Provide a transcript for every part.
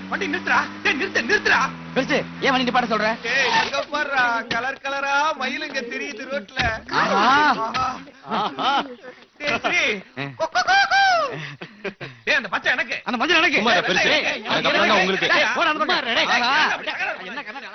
வண்டி நிறுத்துறா. நிறுத்துறா. பெருசு ஏன் வண்டி நிப்பாட்ட சொல்ற? எங்க பாருடா, கலர் கலரா மயிலுங்க தெரியுது ரோட்ல. அந்த பச்சை எனக்கு, அந்த மஞ்சள் எனக்கு. உங்களுக்கு என்ன கண்ணா?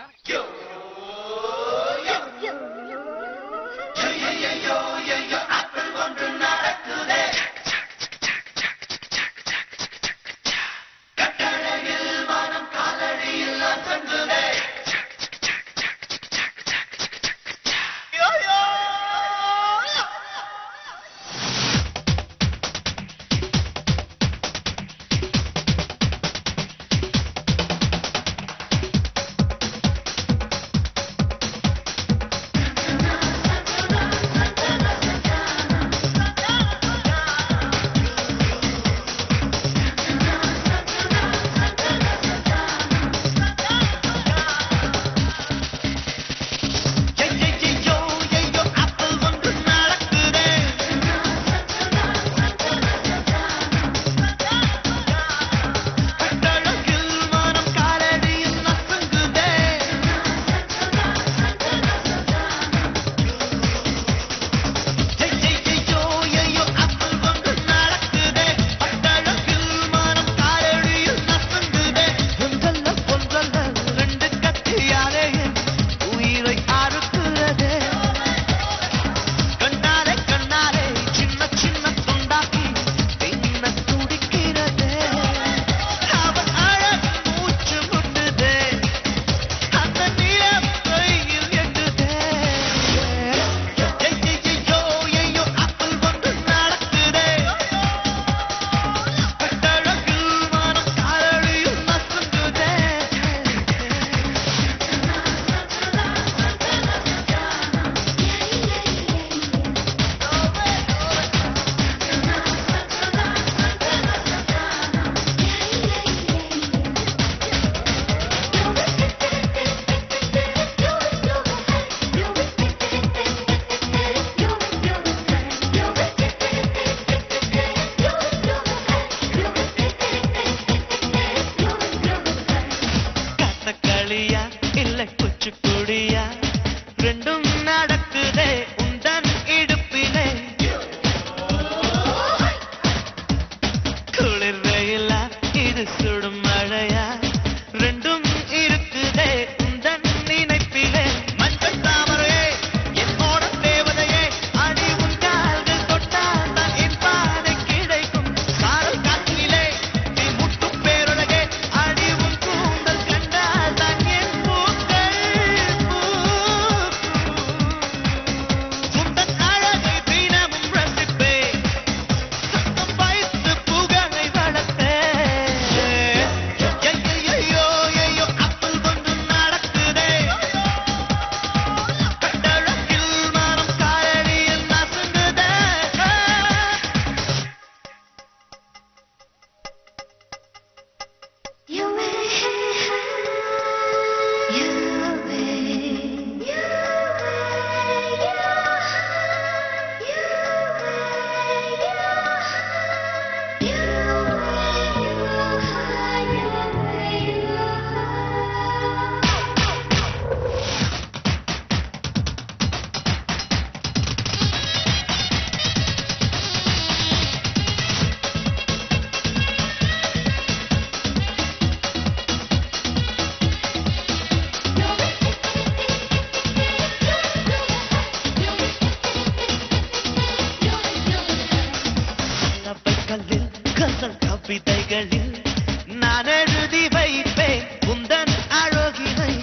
கவிதைகளில் நான் எழுதி வைப்பேன் உந்தன் அழகினை.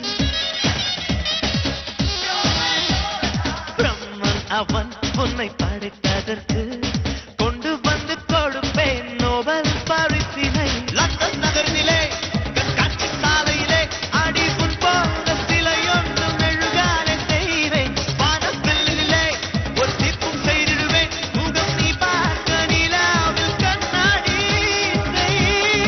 பிரம்மன் அவன் உன்னை படைத்ததற்கு கொண்டு வந்து கொடுப்பேன் நோபல் பரிசினை. லண்டன் நகரிலே கண்காட்சி சாலையிலே அடி உன் போன்ற சிலையொன்று மெழுகாலே செய்வேன். வானப்பில்லிலே ஒரு சிற்பம் செய்திடுவேன். முகம் நீ பார்க்க நிலாவில் கண்ணாடி செய்வேன்.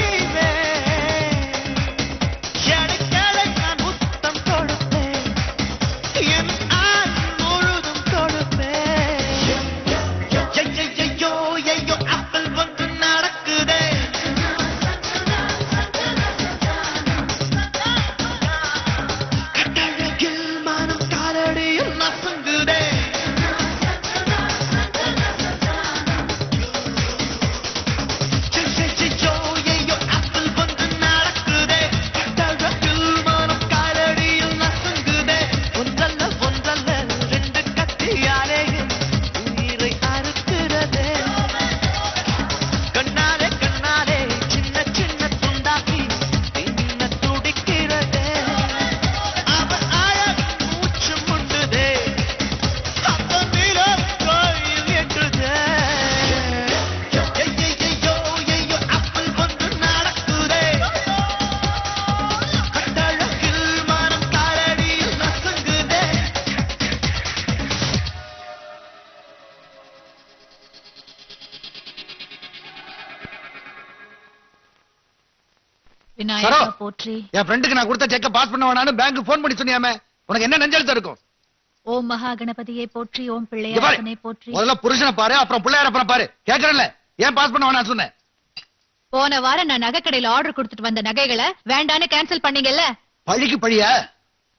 விநாயகா போற்றி. என் ஃப்ரெண்டுக்கு நான் கொடுத்த செக்க பாஸ் பண்ண வேணான்னு பேங்க் போன் பண்ணி சொன்னியாமே, உனக்கு என்ன நெஞ்செழுத்தம் இருக்கும்? ஓம் மகா கணபதியை போற்றி, ஓம் பிள்ளையாரப்பனை போற்றி. முதல்ல புருஷனை பாரு, அப்புறம் பிள்ளையாரப்பனை பாரு. கேக்குறேன்ல, ஏன் பாஸ் பண்ண வேணாம் சொன்னேன்? போன வாரம் நான் நகை கடையில ஆர்டர் கொடுத்துட்டு வந்த நகைகளை வேண்டான்னு கேன்சல் பண்ணீங்கல்ல? பழிக்கு பழியா?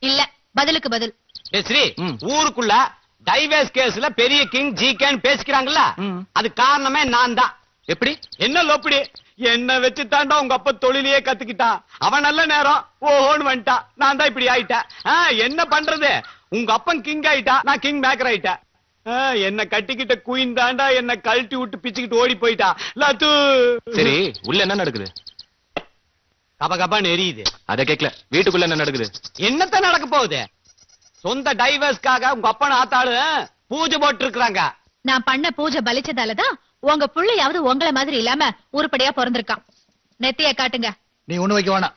இல்ல, பதிலுக்கு பதில். ஸ்ரீ, ஊருக்குள்ள டைவர்ஸ் கேஸ்ல பெரிய கிங் ஜிகேன்னு பேசிக்கிறாங்கல்ல, அது காரணமே நான் தான். எப்படி? என்ன லோப்படி, என்ன வச்சு தாண்டா உங்க அப்பா தொழிலையே கத்துக்கிட்டான். அவன் நல்ல நேரம் ஓஹோன்னு வந்துட்டான், நான் தான் இப்படி ஆயிட்டேன். என்ன பண்றது, உங்க அப்பன் கிங் ஆயிட்டா, நான் கிங் மேக்கர் ஆயிட்டேன். என்ன கட்டிக்கிட்ட குயின் தாண்டா என்ன கழட்டி விட்டு பிச்சுக்கிட்டு ஓடி போயிட்டா. லத்து. சரி, உள்ள என்ன நடக்குது? கப கபான்னு எரியுது. அத கேக்கல, வீட்டுக்குள்ள என்ன நடக்குது? என்னத்த நடக்க போகுது? சொந்த டைவர்ஸ்க்காக உங்க அப்பன் ஆத்தாளு பூஜை போட்டு இருக்காங்க. நான் பண்ண பூஜை பலிச்சதாலதான் உங்க புள்ளையாவது உங்களை மாதிரி இல்லாம உருப்படியா பிறந்திருக்கான். நெத்திய காட்டுங்க. நீ ஒண்ணு வைக்க வேணாம்.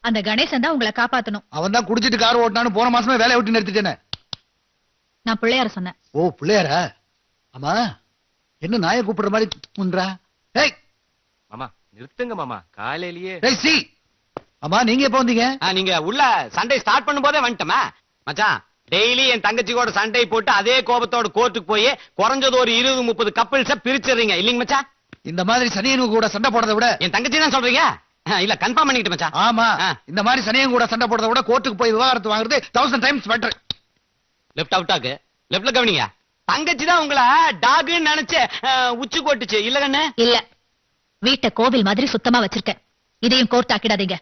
அந்த கணேசன் தான் உங்களை காப்பாத்தணும். அவன் தான் குடிச்சிட்டு கார் ஓட்டினான்னு போன மாசமே வேலையை விட்டு நிறுத்திட்டேனே. நான் பிள்ளையார சொன்னேன். ஓ, பிள்ளையாரா? ஆமா, என்ன நாயை கூப்பிடுற மாதிரி முன்றா? ஏய் மாமா நிறுத்துங்க மாமா, காலையிலேயே. ஏய் சி, ஆமா நீங்க எப்ப வந்தீங்க? நீங்க உள்ள சண்டை ஸ்டார்ட் பண்ணும் போதே வந்துட்டோமா மச்சான். டெய்லி என் தங்கச்சி கூட சண்டை போட்டு அதே கோபத்தோட கோர்ட்டுக்கு போய் குறைஞ்சது ஒரு 20-30 கப்பிள்ஸ பிரிச்சிடுறீங்க இல்லீங்க மச்சான்? இந்த மாதிரி சனியன் கூட சண்டை போடுறத விட என் தங்கச்சி தான் சொல்றீங்க? இல்ல கன்ஃபார்ம் பண்ணிக்கிட்டு மச்சான். ஆமா, இந்த மாதிரி சனியன் கூட சண்டை போடுறத விட கோர்ட்டுக்கு போய் விவாகரத்து வாங்குறது 1000 டைம்ஸ் பெட்டர். லெஃப்ட் அவுட்டாக்கு லெஃப்ட்ல கவனிங்க. தங்கச்சி தான் உங்களை டாகுன்னு நினைச்சு உச்சி கொட்டுச்சு இல்ல கண்ணு? இல்ல, வீட்டை கோவில் மாதிரி சுத்தமா வச்சிருக்கேன். இதையும் கோர்ட் ஆக்கிடாதீங்க.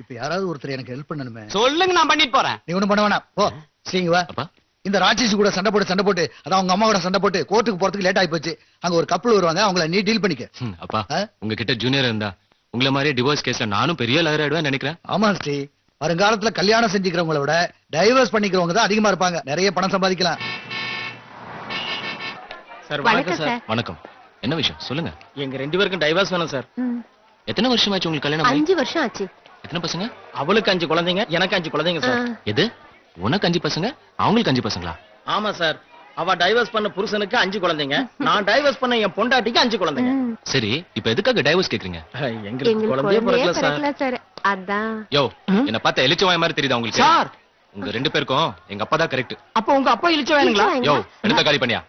இப்ப யாராவது ஒருத்தர் எனக்கு ஹெல்ப் பண்ணணுமே. சொல்லுங்க, நான் பண்ணிட்டு போறேன். நீ ஒண்ணும் பண்ண வேணாம். ஓ ஸ்ரீங்க வா. அப்பா, இந்த ராட்சசி கூட சண்டை போட்டு அதான் உங்க அம்மா கூட சண்டை போட்டு கோர்ட்டுக்கு போறதுக்கு லேட் ஆகி போச்சு. அங்க ஒரு கப்பல் வருவாங்க, அவங்கள நீ டீல் பண்ணிக்க. அப்பா உங்ககிட்ட ஜூனியர் இருந்தா உங்களை மாதிரியே டிவோர்ஸ் கேஸ்ல நானும் பெரிய லாயர் ஆயிடுவேன் நினைக்கிறேன். ஆமா ஸ்ரீ, வருங்காலத்துல கல்யாணம் செஞ்சுக்கிறவங்கள விட டைவர்ஸ் பண்ணிக்கிறவங்க தான் அதிகமா இருப்பாங்க. நிறைய பணம் சம்பாதிக்கலாம். சார் வணக்கம் சார். வணக்கம். என்ன விஷயம் சொல்லுங்க. எங்க 2 பேருக்கும் டைவர்ஸ் வேணும் சார். எத்தனை வருஷம் ஆச்சு உங்களுக்கு கல்யாணம் ஆகி? 5 வருஷம் ஆச்சு. எத்தனை பசங்க? அவளுக்கு 5 குழந்தைங்க, எனக்கு 5 குழந்தைங்க சார். எது, உனக்கு 5 பசங்க அவங்களுக்கு 5 பசங்களா? ஆமா சார், அவ டைவர்ஸ் பண்ண புருஷனுக்கு 5 குழந்தைங்க, நான் டைவர்ஸ் பண்ண என் பொண்டாட்டிக்கு 5 குழந்தைங்க. சரி, இப்ப எதுக்காக டைவர்ஸ் கேக்குறீங்க? எங்களுக்கு குழந்தையே பிறக்கல சார். அதான். யோ, என்ன பார்த்தா எலிச்சவாய் மாதிரி தெரியுதா உங்களுக்கு? சார், உங்க 2 பேருக்கும் எங்க அப்பா தான் கரெக்ட். அப்ப உங்க அப்பா இழிச்ச வேணுங்களா? யோ, எடுத்த காலி பண்ணியா?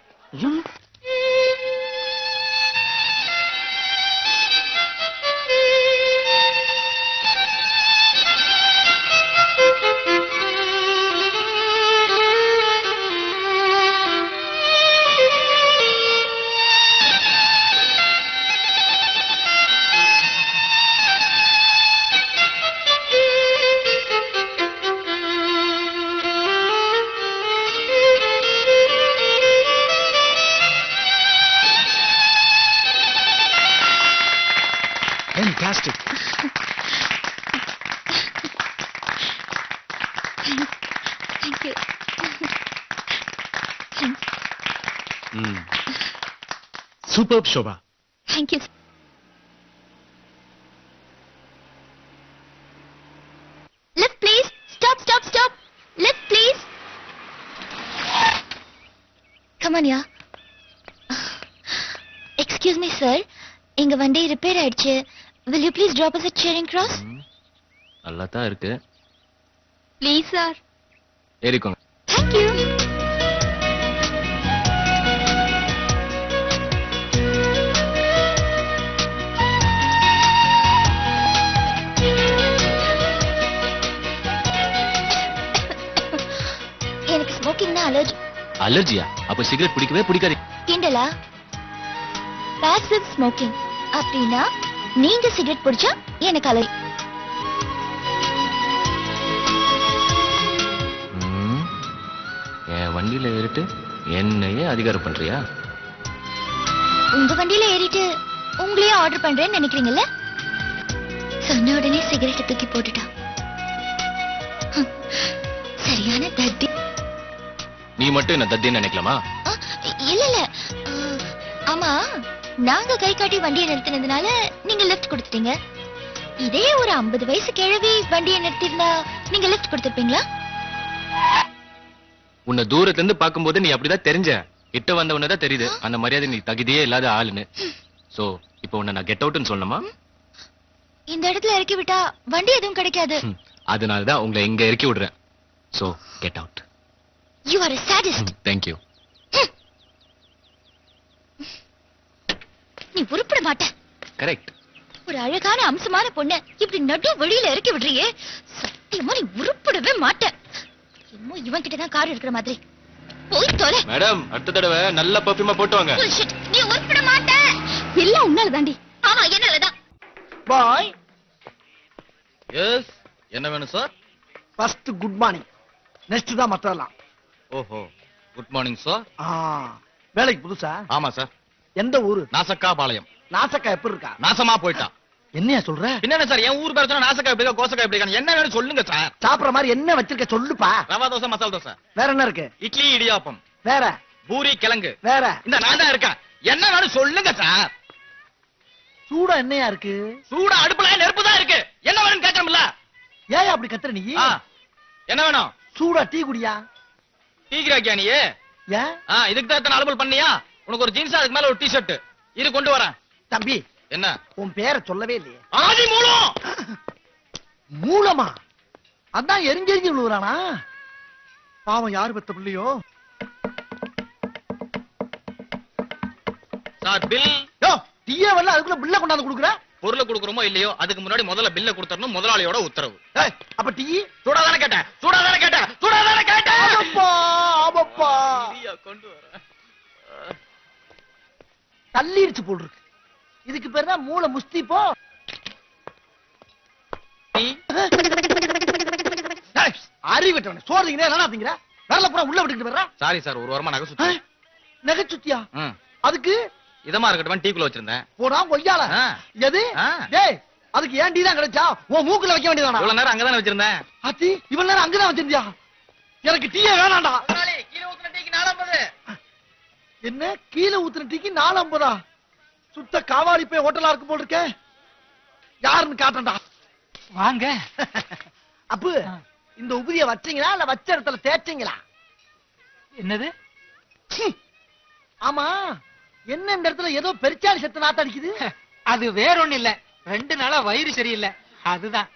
Fantastic. Thank you. Superb, Shobha. Thank you. Lift please. Stop. Lift please. Come on, yeah. Excuse me, sir. எங்க வண்டி ரிப்பேர் ஆயிடுச்சு. Will you please drop us at Charing Cross? நல்லா தான் இருக்கு. Please, sir. ஏறிக்கோங்க. Thank you. எனக்கு ஸ்மோக்கிங்னா allergy. அலர்ஜியா? அப்ப cigarette பிடிக்கவே பிடிக்காது. கிண்டலா? பாசிவ் ஸ்மோக்கிங் அப்படின்னா நீங்க சிகரெட் பிடிச்சா எனக்கு அலர்ஜி. என் வண்டியில ஏறிட்டு என்னையே அதிகாரம் பண்றியா? உங்க வண்டியில ஏறிட்டு உங்களையே ஆர்டர் பண்றேன்னு நினைக்கிறீங்கல்ல? சொன்ன உடனே சிகரெட்டை தூக்கி போட்டுட்டா. சரியான தத்தி. நீ மட்டும் என்ன தத்தின்னு நினைக்கலாமா? இல்ல ஆமா, நாங்க கை காட்டி வண்டியை நிறுத்தினதுனால நீங்க லிஃப்ட் கொடுத்துட்டீங்க. இதே ஒரு 50 வயசு கிழவி வண்டியை நிறுத்திருந்தா நீங்க லிஃப்ட் கொடுத்திருப்பீங்களா? உன்னை தூரத்துல இருந்து பாக்கும்போது நீ அப்படிதான் தெரிஞ்ச. கிட்ட வந்த உன்னதான் தெரியுது அந்த மரியாதை நீ தகுதியே இல்லாத ஆளுன்னு. சோ இப்போ உன்னை நான் கெட் அவுட்னு சொல்லணுமா? இந்த இடத்துல இறக்கி விட்டா வண்டி எதுவும் கிடைக்காது. அதனாலதான் உங்களை இங்க இறக்கி விடுறேன். So get out. You are a sadist. Thank you. நீ உருப்பட மாட்ட. கரெக்ட். ஒரு அழகான அம்சமான பொண்ணு இப்படி நடு வழியில இறக்கி விடுறியே, சத்தியமா நீ உருப்படவே மாட்ட. என்னமோ இவன் கிட்ட தான் கார் எடுக்கிற மாதிரி. போய் தொலை. மேடம் அடுத்த தடவை நல்ல பர்ஃபியூமா போட்டு வாங்க. Bullshit. நீ உருப்பட மாட்ட. எல்லாம் உன்னால தாண்டி. ஆமா என்னாலதான். பாய். எஸ், என்ன வேணும் sir? First good morning, next தான் மத்ததெல்லாம். ஓஹோ, குட் மார்னிங் சார். வேலைக்கு புதுசா? ஆமா சார். எந்த ஊரு? நாசக்கா பாளையம். நாசக்கா எப்படி இருக்கா? நாசமா போயிட்டா. என்னையா சொல்ற? என்ன சார், என் ஊர் பேர் சொன்னா நாசக்கா எப்படி இருக்கா, கோசக்கா எப்படி இருக்கா, என்ன வேணும் சொல்லுங்க சார். சாப்பிடுற மாதிரி என்ன வச்சிருக்க சொல்லுப்பா. ரவா தோசை, மசாலா தோசை. வேற என்ன இருக்கு? இட்லி, இடியாப்பம். வேற? பூரி, கிழங்கு. வேற? இந்த நான் தான் இருக்கேன். என்ன வேணும் சொல்லுங்க சார். சூடா என்னையா இருக்கு? சூடா அடுப்புல நெருப்பு தான் இருக்கு. என்ன வேணும் கேட்கணும்ல. ஏன் அப்படி கத்துற நீ? என்ன வேணும்? சூடா டீ குடியா. டீக்கிறாக்கியா நீ? ஏன்? இதுக்கு தான் அலுவல் பண்ணியா? உனக்கு ஒரு ஜீன்ஸ், அதுக்கு மேல ஒரு டி-ஷர்ட் இது கொண்டு வரேன். தம்பி, என்ன உன் பேரை சொல்லவே இல்லையே. ஆதி மூலம். மூலமா? அதான் எரிஞ்செரிஞ்சு விழுவுறானா? பாவம் யாரு பெத்த பிள்ளையோ. Sir bill. யோ, டீயே வரல, அதுக்குள்ள பில்ல கொண்டாந்து கொடுக்குற. பொருளை கொடுக்குறோமோ இல்லையோ, அதுக்கு முன்னாடி முதல்ல பில்ல கொடுத்தரணும், முதலாளியோட உத்தரவு. ஏய், அப்ப டீ சூடாதானே கேட்டேன், சூடாதானே கேட்டேன், சூடாதானே கேட்டேன். ஆமாப்பா, ஆமாப்பா. இரியா, கொண்டு வரேன். தள்ளிருச்சு போல் இருக்கு. இதுக்கு பேர் தான் மூளை முஸ்தி. போ. டீ. அறிவிட்டவன சோறுங்க என்ன திங்கிற? வரல பூரா உள்ள விட்டுக்கிட்டு வர்ற. சாரி சார், ஒரு வாரமா நகை சுத்தி. நகை சுத்தியா? ம். அதுக்கு இதமா இருக்கட்டும், டீக்குள்ள வச்சிருந்தேன். போடா கொய்யால. ஆ. எது? ஆ. டேய், அதுக்கு ஏன் டீ தான் கிடைச்சா? உன் மூக்குல வைக்க வேண்டியதானா? இவ்வளவு நேரம் அங்கதானே வச்சிருந்தேன். ஆத்தி, இவ்வளவு நேரம் அங்கதான் வச்சிருந்தியா? எனக்கு டீயே வேணாம்டா. முதலாளி, கீழ ஊத்துன டீக்கு 4.50. என்ன கீழே ஊத்துன டீக்கு 4.50? சுத்த காவாலி போய் ஹோட்டலா இருக்கு போல் இருக்கே. யாருன்னு காட்டண்டா. வாங்க. அப்பு, இந்த உபதிய வச்சீங்களா இல்ல வச்ச இடத்துல தேய்ச்சீங்களா? என்னது? சீ. ஆமா, என்ன இந்த இடத்துல ஏதோ பெருச்சாலி செத்து நாத்த அடிக்குது? அது வேற ஒண்ணு இல்ல, 2 நாளா வயிறு சரியில்லை, அதுதான்.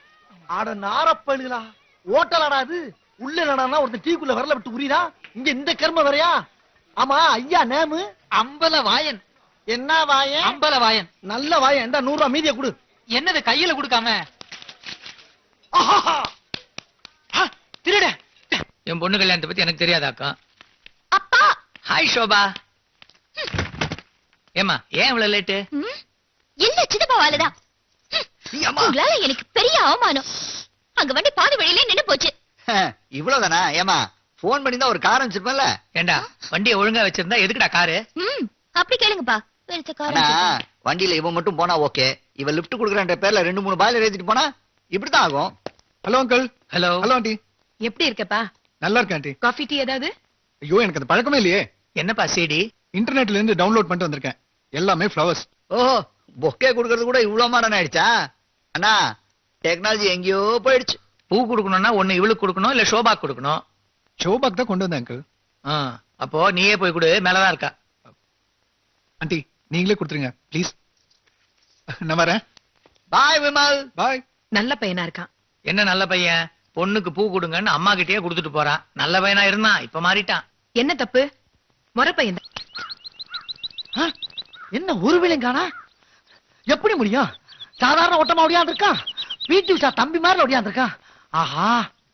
ஆட நாரப்பழுகளா, ஓட்டலாடா அது. உள்ள நடானா ஒருத்தன் டீக்குள்ள வரல விட்டு உரியா. இங்க இந்த கர்ம வரையா? ஆமா, ஐயா நேமு? அம்பல வாயன். என்ன வாயன்? அம்பல வாயன். நல்ல வாயன். இந்த 100 ரூபாய் மீதிய கொடு. என்னது கையில கொடுக்காம? ஆஹா. திருட. என் பொண்ணு கல்யாணத்தை பத்தி எனக்கு தெரியாதாக்கா? அப்பா. ஹாய் ஷோபா. ஏமா ஏன் இவ்வளவு லேட்டு? இல்ல சித்தப்பாவாலதான். உங்களால எனக்கு பெரிய அவமானம். அங்க வண்டி பாதி வழியிலே நின்னு போச்சு. இவ்வளவுதானா? ஏமா போன் பண்ணி தான் ஒரு கார் அனுப்பிச்சிருப்பேன்ல. ஏண்டா வண்டியை ஒழுங்கா வச்சிருந்தா எதுக்குடா காரு? அப்படி கேளுங்கப்பா. பெருச ஆனா காரணம். வண்டியில இவன் மட்டும் போனா ஓகே. இவன் லிஃப்ட் குடுக்கறன்ற பேர்ல 2-3 பாய்லர் ஏத்திட்டு போனா இப்படித்தான் ஆகும். Hello uncle. Hello. Hello aunty. எப்படி இருக்கப்பா? நல்லா இருக்கேன் ஆண்டி. காஃபி டீ ஏதாவது? ஐயோ, எனக்கு அது பழக்கமே இல்லையே. என்னப்பா சிடி? இன்டர்நெட்ல இருந்து டவுன்லோட் பண்ணிட்டு வந்திருக்கேன். எல்லாமே ஃப்ளவர்ஸ். ஓஹோ, பொக்கே குடுக்கறது கூட இவ்வளவு மாறன ஆயிடுச்சா? அண்ணா, டெக்னாலஜி எங்கேயோ போயிடுச்சு. பூ கொடுக்கணும்னா ஒண்ணு இவளுக்கு கொடுக்கணும், இல்ல ஷோபா கொடுக்கணும். ஷோபாக் தான் கொண்டு வந்தேன் அங்கிள். அப்போ நீயே போய் கொடு, மேலதான் இருக்கா. ஆண்டி, நீங்களே கொடுத்துருங்க ப்ளீஸ். நான் வரேன். பாய் விமல். பாய். நல்ல பையனா இருக்கான். என்ன நல்ல பையன்? பொண்ணுக்கு பூ கொடுங்கன்னு அம்மா கிட்டயே கொடுத்துட்டு போறான். நல்ல பையனா இருந்தான், இப்ப மாறிட்டான். என்ன தப்பு? முறை பையன் தான். என்ன ஒரு விலைங்கானா? எப்படி முடியும்? சாதாரண ஓட்டமா ஒடியாந்துருக்கான். பிடி உஷா தம்பி மாதிரி ஒடியாந்துருக்கான். ஆஹா,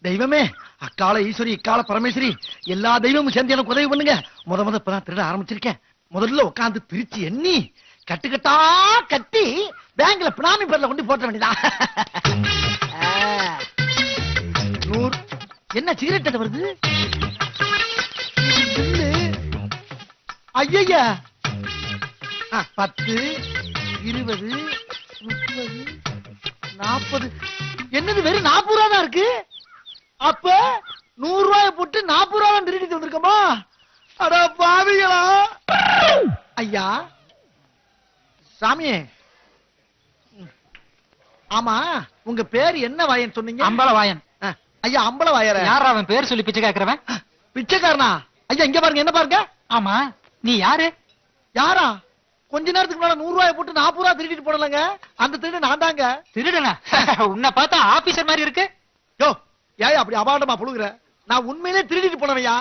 தெய்வமே, அக்கால ஈஸ்வரி, இக்கால பரமேஸ்வரி, எல்லா தெய்வமும் சேர்ந்து எனக்கு உதவி பண்ணுங்க. முத இப்பதான் திருட ஆரம்பிச்சிருக்கேன். முதல்ல உட்காந்து பிரிச்சு எண்ணி கட்டுக்கட்டா கட்டி பேங்க்ல பினாமி பேர்ல கொண்டு போட்ட வேண்டியதா. 100. என்ன சிகரெட் வருது? ஐயா, 10, 20, 30, 40. என்னது வெறும் 40 ரூபா தான் இருக்கு? அப்ப 100 ரூபாய் போட்டு 40 ரூபா திருடிட்டு வந்திருக்கோமா? அட பாவிகளா! ஐயா சாமி, ஆமா, உங்க பேர் என்ன வாயன் சொன்னீங்க? அம்பல வாயன். ஐயா, அம்பல வாயர. யாரா அவன் பேர் சொல்லி பிச்சை கேக்குறவன்? பிச்சைக்காரனா? ஐயா இங்க பாருங்க, என்ன பாருங்க. ஆமா, நீ யாரு? யாரா? கொஞ்ச நேரத்துக்கு மேல 100 ரூபாய் போட்டு 40 ரூபாய் திருடிட்டு போடலங்க. அந்த திருடு நான் தாங்க. திருடனா? உன்னை பார்த்தா ஆபீசர் மாதிரி இருக்கு. யோ ஏய் அப்படி அபாண்டமா புழுகுற? நான் உண்மையிலே திருடிட்டு போனவையா?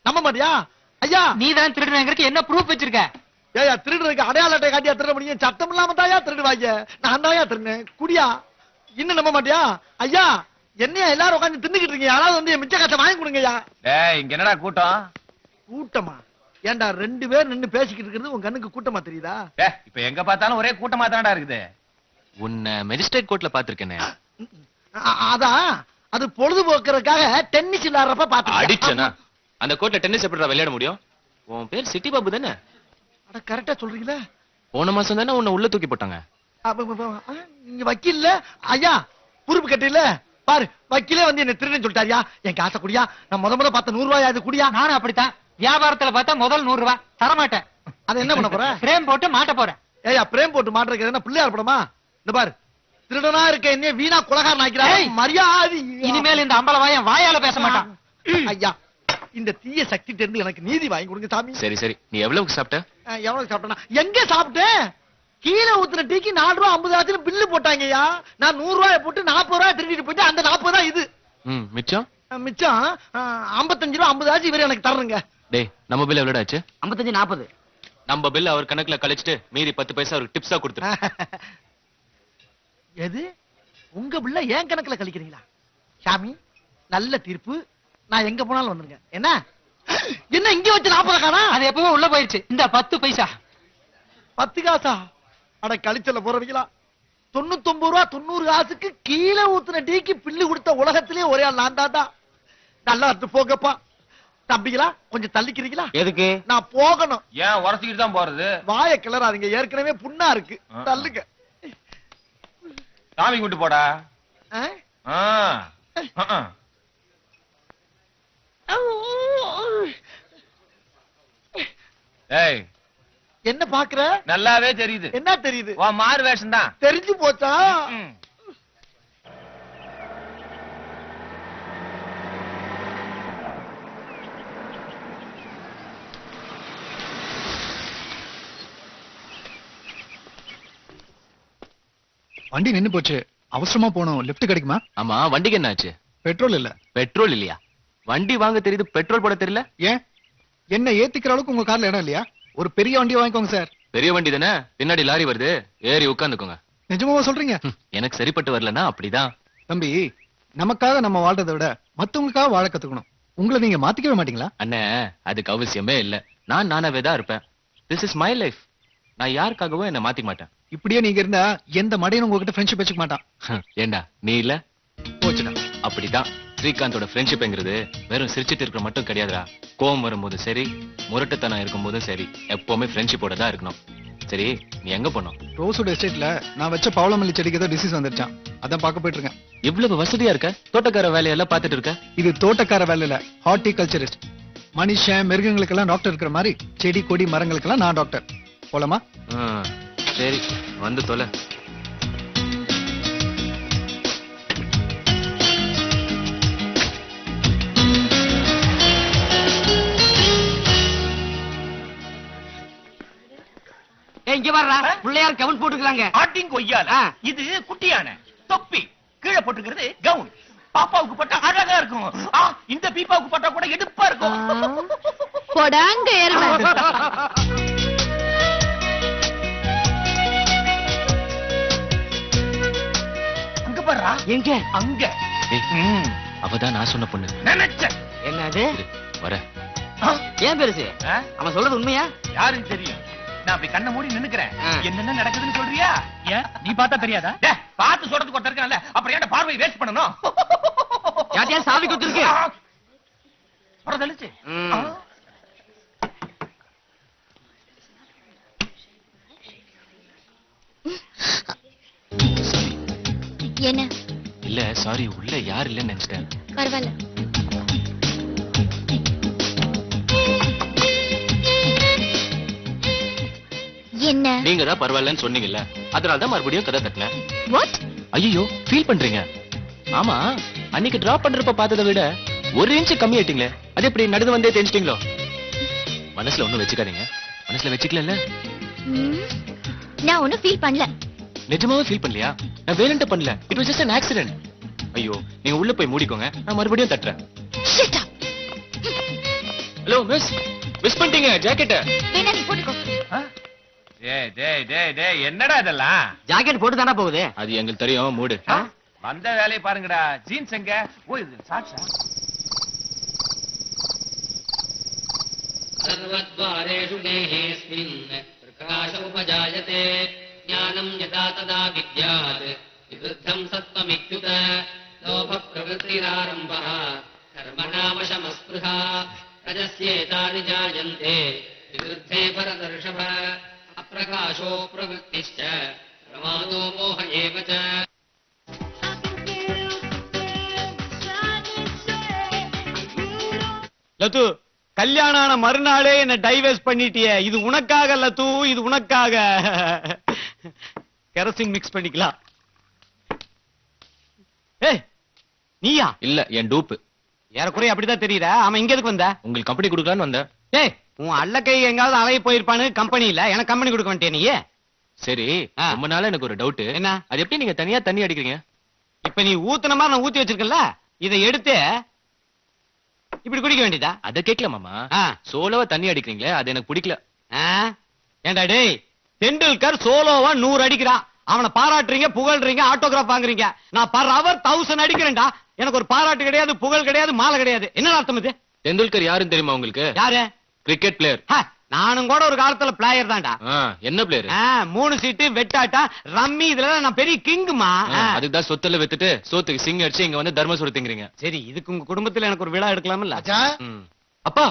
நம்ப மாட்டியா? ஐயா நீ தான் திருடுறங்கிறதுக்கு என்ன ப்ரூஃப் வச்சிருக்க? ஏயா திருடுறதுக்கு அடையாள அட்டை காட்டியா திருட முடியும்? சட்டம் இல்லாம தாயா திருடுவாங்க. நான் தாயா திருடுனேன். குடியா? இன்னும் நம்ப மாட்டியா? ஐயா என்னையா எல்லாரும் உட்கார்ந்து தின்னுக்கிட்டு இருக்கீங்க? யாராவது வந்து என் மிச்ச காசை வாங்கி கொடுங்கய்யா. டேய் இங்க என்னடா கூட்டம்? கூட்டமா? ஏன்டா 2 பேர் நின்னு பேசிக்கிட்டு இருக்கிறது உன் கண்ணுக்கு கூட்டமா தெரியுதா? டேய் இப்ப எங்க பார்த்தாலும் ஒரே கூட்டமா தான்டா இருக்குது. உன்னை மெஜிஸ்ட்ரேட் கோர்ட்ல பாத்திருக்கேனே. அதான் அது பொழுதுபோக்குறதுக்காக டென்னிஸ் விளையாடுறப்ப பாத்து அடிச்சனா? அந்த கோர்ட்ல டென்னிஸ் எப்படிடா விளையாட முடியும்? உன் பேர் சிட்டி பாபு தானே? அட கரெக்டா சொல்றீங்களா? போன மாசம் தானே உன்னை உள்ள தூக்கி போட்டாங்க. நீங்க வக்கீல்ல ஐயா பொறுப்பு கட்டில பாரு வக்கீலே வந்து என்ன திருடுன்னு சொல்லிட்டாரியா. என் காசை குடியா. நான் முத பார்த்த 100 ரூபாய் அது குடியா. நானும் அப்படித்தான். வியாபாரத்துல பார்த்தா முதல் 100 ரூபாய் தரமாட்டேன். அதை என்ன பண்ண போற? பிரேம் போட்டு மாட்ட போறேன். ஏயா பிரேம் போட்டு மாட்டுறது என்ன பிள்ளையார் படமா? இந்த பாரு திருடனா இருக்க என்ன வீணா குலகாரன் ஆக்கிறாய். மரியாதை இனிமேல் இந்த அம்பலவாயன் வாயால பேச மாட்டான். ஐயா இந்த தீய சக்தி தெரிந்து எனக்கு நீதி வாங்கி கொடுங்க சாமி. சரி சரி, நீ எவ்வளவுக்கு சாப்பிட்ட? எவ்வளவு சாப்பிட்டேனா? எங்க சாப்பிட்டேன்? கீழே ஊத்துன டீக்கு 4 ரூபாய் 50 ஆச்சுன்னு பில்லு போட்டாங்கய்யா. நான் 100 ரூபாய் போட்டு 40 ரூபாய் திருடிட்டு போயிட்டு அந்த 40 தான் இது. மிச்சம் மிச்சம் 55 ரூபாய் 50 ஆச்சு இவரு எனக்கு தரணுங்க. டேய் நம்ம பில் எவ்வளவு ஆச்சு? 55 40. நம்ம பில் அவர் கணக்குல கழிச்சிட்டு மீதி 10 பைசா அவருக்கு டிப்ஸா கொடுத்துரு. எது உங்க பிள்ள ஏன் கணக்குல கழிக்கிறீங்களா? சாமி நல்ல தீர்ப்பு. நான் எங்க போனாலும் வந்துருங்க. என்ன என்ன இங்க வச்சு 40 காணா? அது எப்பவும் உள்ள போயிருச்சு. இந்த 10 பைசா. 10 காசா? அட கழிச்சல போறவங்களா? 99 ரூபா 90 காசுக்கு கீழே ஊத்துன டீக்கு பில்லு கொடுத்த உலகத்திலே ஒரே ஆள் நான் தான். நல்லா இருந்து போங்கப்பா. தம்பிங்களா கொஞ்சம் தள்ளிக்கிறீங்களா? எதுக்கு? நான் போகணும். ஏன் உரசிக்கிட்டு தான் போறது? வாய கிளறாதீங்க, ஏற்கனவே புண்ணா இருக்கு. தள்ளுங்க. சாமி கும்பிட்டு போடா. ஏய் என்ன பாக்குற? நல்லாவே தெரியுது. என்ன தெரியுது? வா மாறு வேஷம் தான். தெரிஞ்சு போச்சா? வண்டி நின்னு போச்சு. அவசரமா போனோம். லிஃப்ட் கிடைக்குமா? ஆமா வண்டிக்கு என்ன ஆச்சு? பெட்ரோல் இல்ல. பெட்ரோல் இல்லையா? வண்டி வாங்க தெரியுது, பெட்ரோல் போட தெரியல. ஏன் என்ன ஏத்திக்கிற அளவுக்கு உங்க கார்ல இடம் இல்லையா? ஒரு பெரிய வண்டி வாங்கிக்கோங்க சார். பெரிய வண்டி தானே, பின்னாடி லாரி வருது, ஏறி உட்காந்துக்கோங்க. நிஜமாவா சொல்றீங்க? எனக்கு சரிப்பட்டு வரலன்னா அப்படிதான். தம்பி நமக்காக நம்ம வாழ்றதை விட மத்தவங்களுக்காக வாழ கத்துக்கணும். உங்களை நீங்க மாத்திக்கவே மாட்டீங்களா? அண்ணே அதுக்கு அவசியமே இல்ல. நான் நானாவே தான் இருப்பேன். This is my life. நான் யாருக்காகவும் என்ன மாத்திக்க மாட்டேன். இப்படியே நீங்க இருந்தா எந்த மடையனும் உங்ககிட்ட ஃப்ரெண்ட்ஷிப் வச்சுக்க மாட்டான். ஏண்டா நீ இல்ல? போச்சுடா. அப்படிதான் ஸ்ரீகாந்தோட ஃப்ரெண்ட்ஷிப்ங்கிறது வெறும் சிரிச்சிட்டு இருக்கிற மட்டும் கிடையாதுடா. கோவம் வரும்போது சரி, முரட்டுத்தனம் இருக்கும் போதும் சரி, எப்பவுமே ஃப்ரெண்ட்ஷிப்போட தான் இருக்கணும். சரி நீ எங்க போனோம்? ரோஸோட எஸ்டேட்ல நான் வச்ச பவளமல்லி செடிக்கு ஏதோ டிசீஸ் வந்துருச்சான். அதான் பார்க்க போயிட்டு இருக்கேன். இவ்வளவு வசதியா இருக்க, தோட்டக்கார வேலையெல்லாம் பார்த்துட்டு இருக்க. இது தோட்டக்கார வேலை இல்ல, ஹார்டிகல்ச்சரிஸ்ட். மனுஷன் மிருகங்களுக்கெல்லாம் டாக்டர் இருக்கிற மாதிரி செடி கொடி மரங்களுக்கெல்லாம் நான் டாக்டர். போலாமா? சரி வந்து தொலை. இங்க வர்றா பிள்ளையார் கவுன் போட்டுக்கலாங்க. ஆட்டிங் கொய்யால இது குட்டியான தொப்பி. கீழே போட்டுக்கிறது கவுன். பாப்பாவுக்கு போட்டா அழகா இருக்கும். இந்த பீப்பாவுக்கு போட்டா கூட எடுப்பா இருக்கும். போடாங்க ஏறுங்க. அங்க பாருடா. எங்க? அங்க. அவதான் நான் சொன்ன பொண்ணு. நினைச்சேன். என்னது? வர. ஏன் பெருசு? அவன் சொல்றது உண்மையா? யாருக்கு தெரியும்? நான் அப்படி கண்ணை மூடி நின்னுக்கிறேன். என்னென்ன நடக்குதுன்னு சொல்றியா? ஏன் நீ பார்த்தா தெரியாதா? பார்த்து சொல்றதுக்கு ஒருத்தர் இருக்கான்ல, அப்புறம் ஏன்டா பார்வை வேஸ்ட் பண்ணணும்? யாரையா சாவி கொடுத்துருக்கு? வரதளிச்சு. என்ன? இல்ல சாரி, உள்ள யார் இல்லன்னு நினைச்சிட்டேன். பரவாயில்ல. என்ன? நீங்க தான் பரவாயில்லன்னு சொன்னீங்கல்ல, அதனால தான் மறுபடியும் கதை தட்டினேன். வாட்? ஐயோ ஃபீல் பண்றீங்க? ஆமா அன்னைக்கு டிராப் பண்றப்ப பார்த்ததை விட 1 இன்ச் கம்மி ஆயிட்டீங்களே, அது எப்படி நடந்து வந்தே தெரிஞ்சிட்டீங்களோ? மனசுல ஒண்ணும் வச்சுக்காதீங்க. மனசுல வச்சுக்கல. நான் ஒண்ணும் ஃபீல் பண்ணல. நிஜமாவே ஃபீல் பண்ணலையா? நான் வேணும்ட்டு பண்ணல. It was just an accident. ஐயோ, நீங்க உள்ள போய் மூடிக்கோங்க. நான் மறுபடியும் தட்டுறேன். Shut up. ஹலோ மிஸ் பண்ணிட்டீங்க ஜாக்கெட்ட. வேணா நீ போட்டுக்கோ. டேய் என்னடா இதெல்லாம்? ஜாக்கெட் போட்டு தானே போகுது. அது எங்களுக்கு தெரியும், மூடு. வந்த வேலையை பாருங்கடா. ஜீன்ஸ் எங்க? ஓ இது சாட்சா. सर्वद्वारेषु देहेऽस्मिन् प्रकाश उपजायते ज्ञानं यदा तदा विद्यात् विवृद्धं सत्त्वमित्युत लोभप्रवृत्तिरारम्भः कर्मणावशमस्पृहा रजस्येतानि जायन्ते विवृद्धे भरतर्षभ अप्रकाशो प्रवृत्तिश्च प्रमादो मोह एव च லத்து, கல்யாணம் ஆன மறுநாளே என்ன டைவர்ஸ் பண்ணிட்டியே. இது உனக்காக லத்து, இது உனக்காக. கெரசின் மிக்ஸ் பண்ணிக்கலாம். ஏய், நீயா? இல்ல, என் டூப்பு. ஏறக்குறைய அப்படிதான் தெரியுற. ஆமா, இங்க எதுக்கு வந்த? உங்களுக்கு கம்பெனி கொடுக்கலான்னு வந்தேன். ஏய், உன் அல்லக்கை எங்காவது அலைய போயிருப்பானு கம்பெனில எனக்கு கம்பெனி கொடுக்க வேண்டிய நீ. சரி, ரொம்ப நாளா எனக்கு ஒரு டவுட். என்ன? அது எப்படி நீங்க தனியா தண்ணி அடிக்கிறீங்க? இப்ப நீ ஊத்துன மாதிரி நான் ஊத்தி வச்சிருக்கல, இதை எடுத்து இப்படி குடிக்க வேண்டியதா? அத கேட்கல மாமா. சோலோவா தண்ணி அடிக்கிறீங்களே, அது எனக்கு பிடிக்கல. ஏண்டா டேய், தெண்டுல்கர் சோலோவா 100 அடிக்கிறான். அவனை பாராட்டுறீங்க, புகழ்றீங்க, ஆட்டோகிராஃப் வாங்குறீங்க. நான் பர் அவர் 1000 அடிக்கிறேன்டா. எனக்கு ஒரு பாராட்டு கிடையாது, புகழ் கிடையாது, மாலை கிடையாது. என்ன அர்த்தம் இது? தெண்டுல்கர் யாருன்னு தெரியுமா உங்களுக்கு? யாரு? Cricket player. நானும் கூட ஒரு காலத்துல பிளேயர் தான்டா. என்ன பிளேயர்? 3 சீட்டு, வெட்டாட்டா, ரம்மி, இதுல நான் பெரிய கிங்குமா. அதுதான் சொத்துல வித்துட்டு சோத்துக்கு சிங் அடிச்சு இங்க வந்து தர்மசுர திங்கிறீங்க. சரி, இதுக்கு உங்க குடும்பத்துல எனக்கு ஒரு விழா எடுக்கலாம்ல? அப்பா,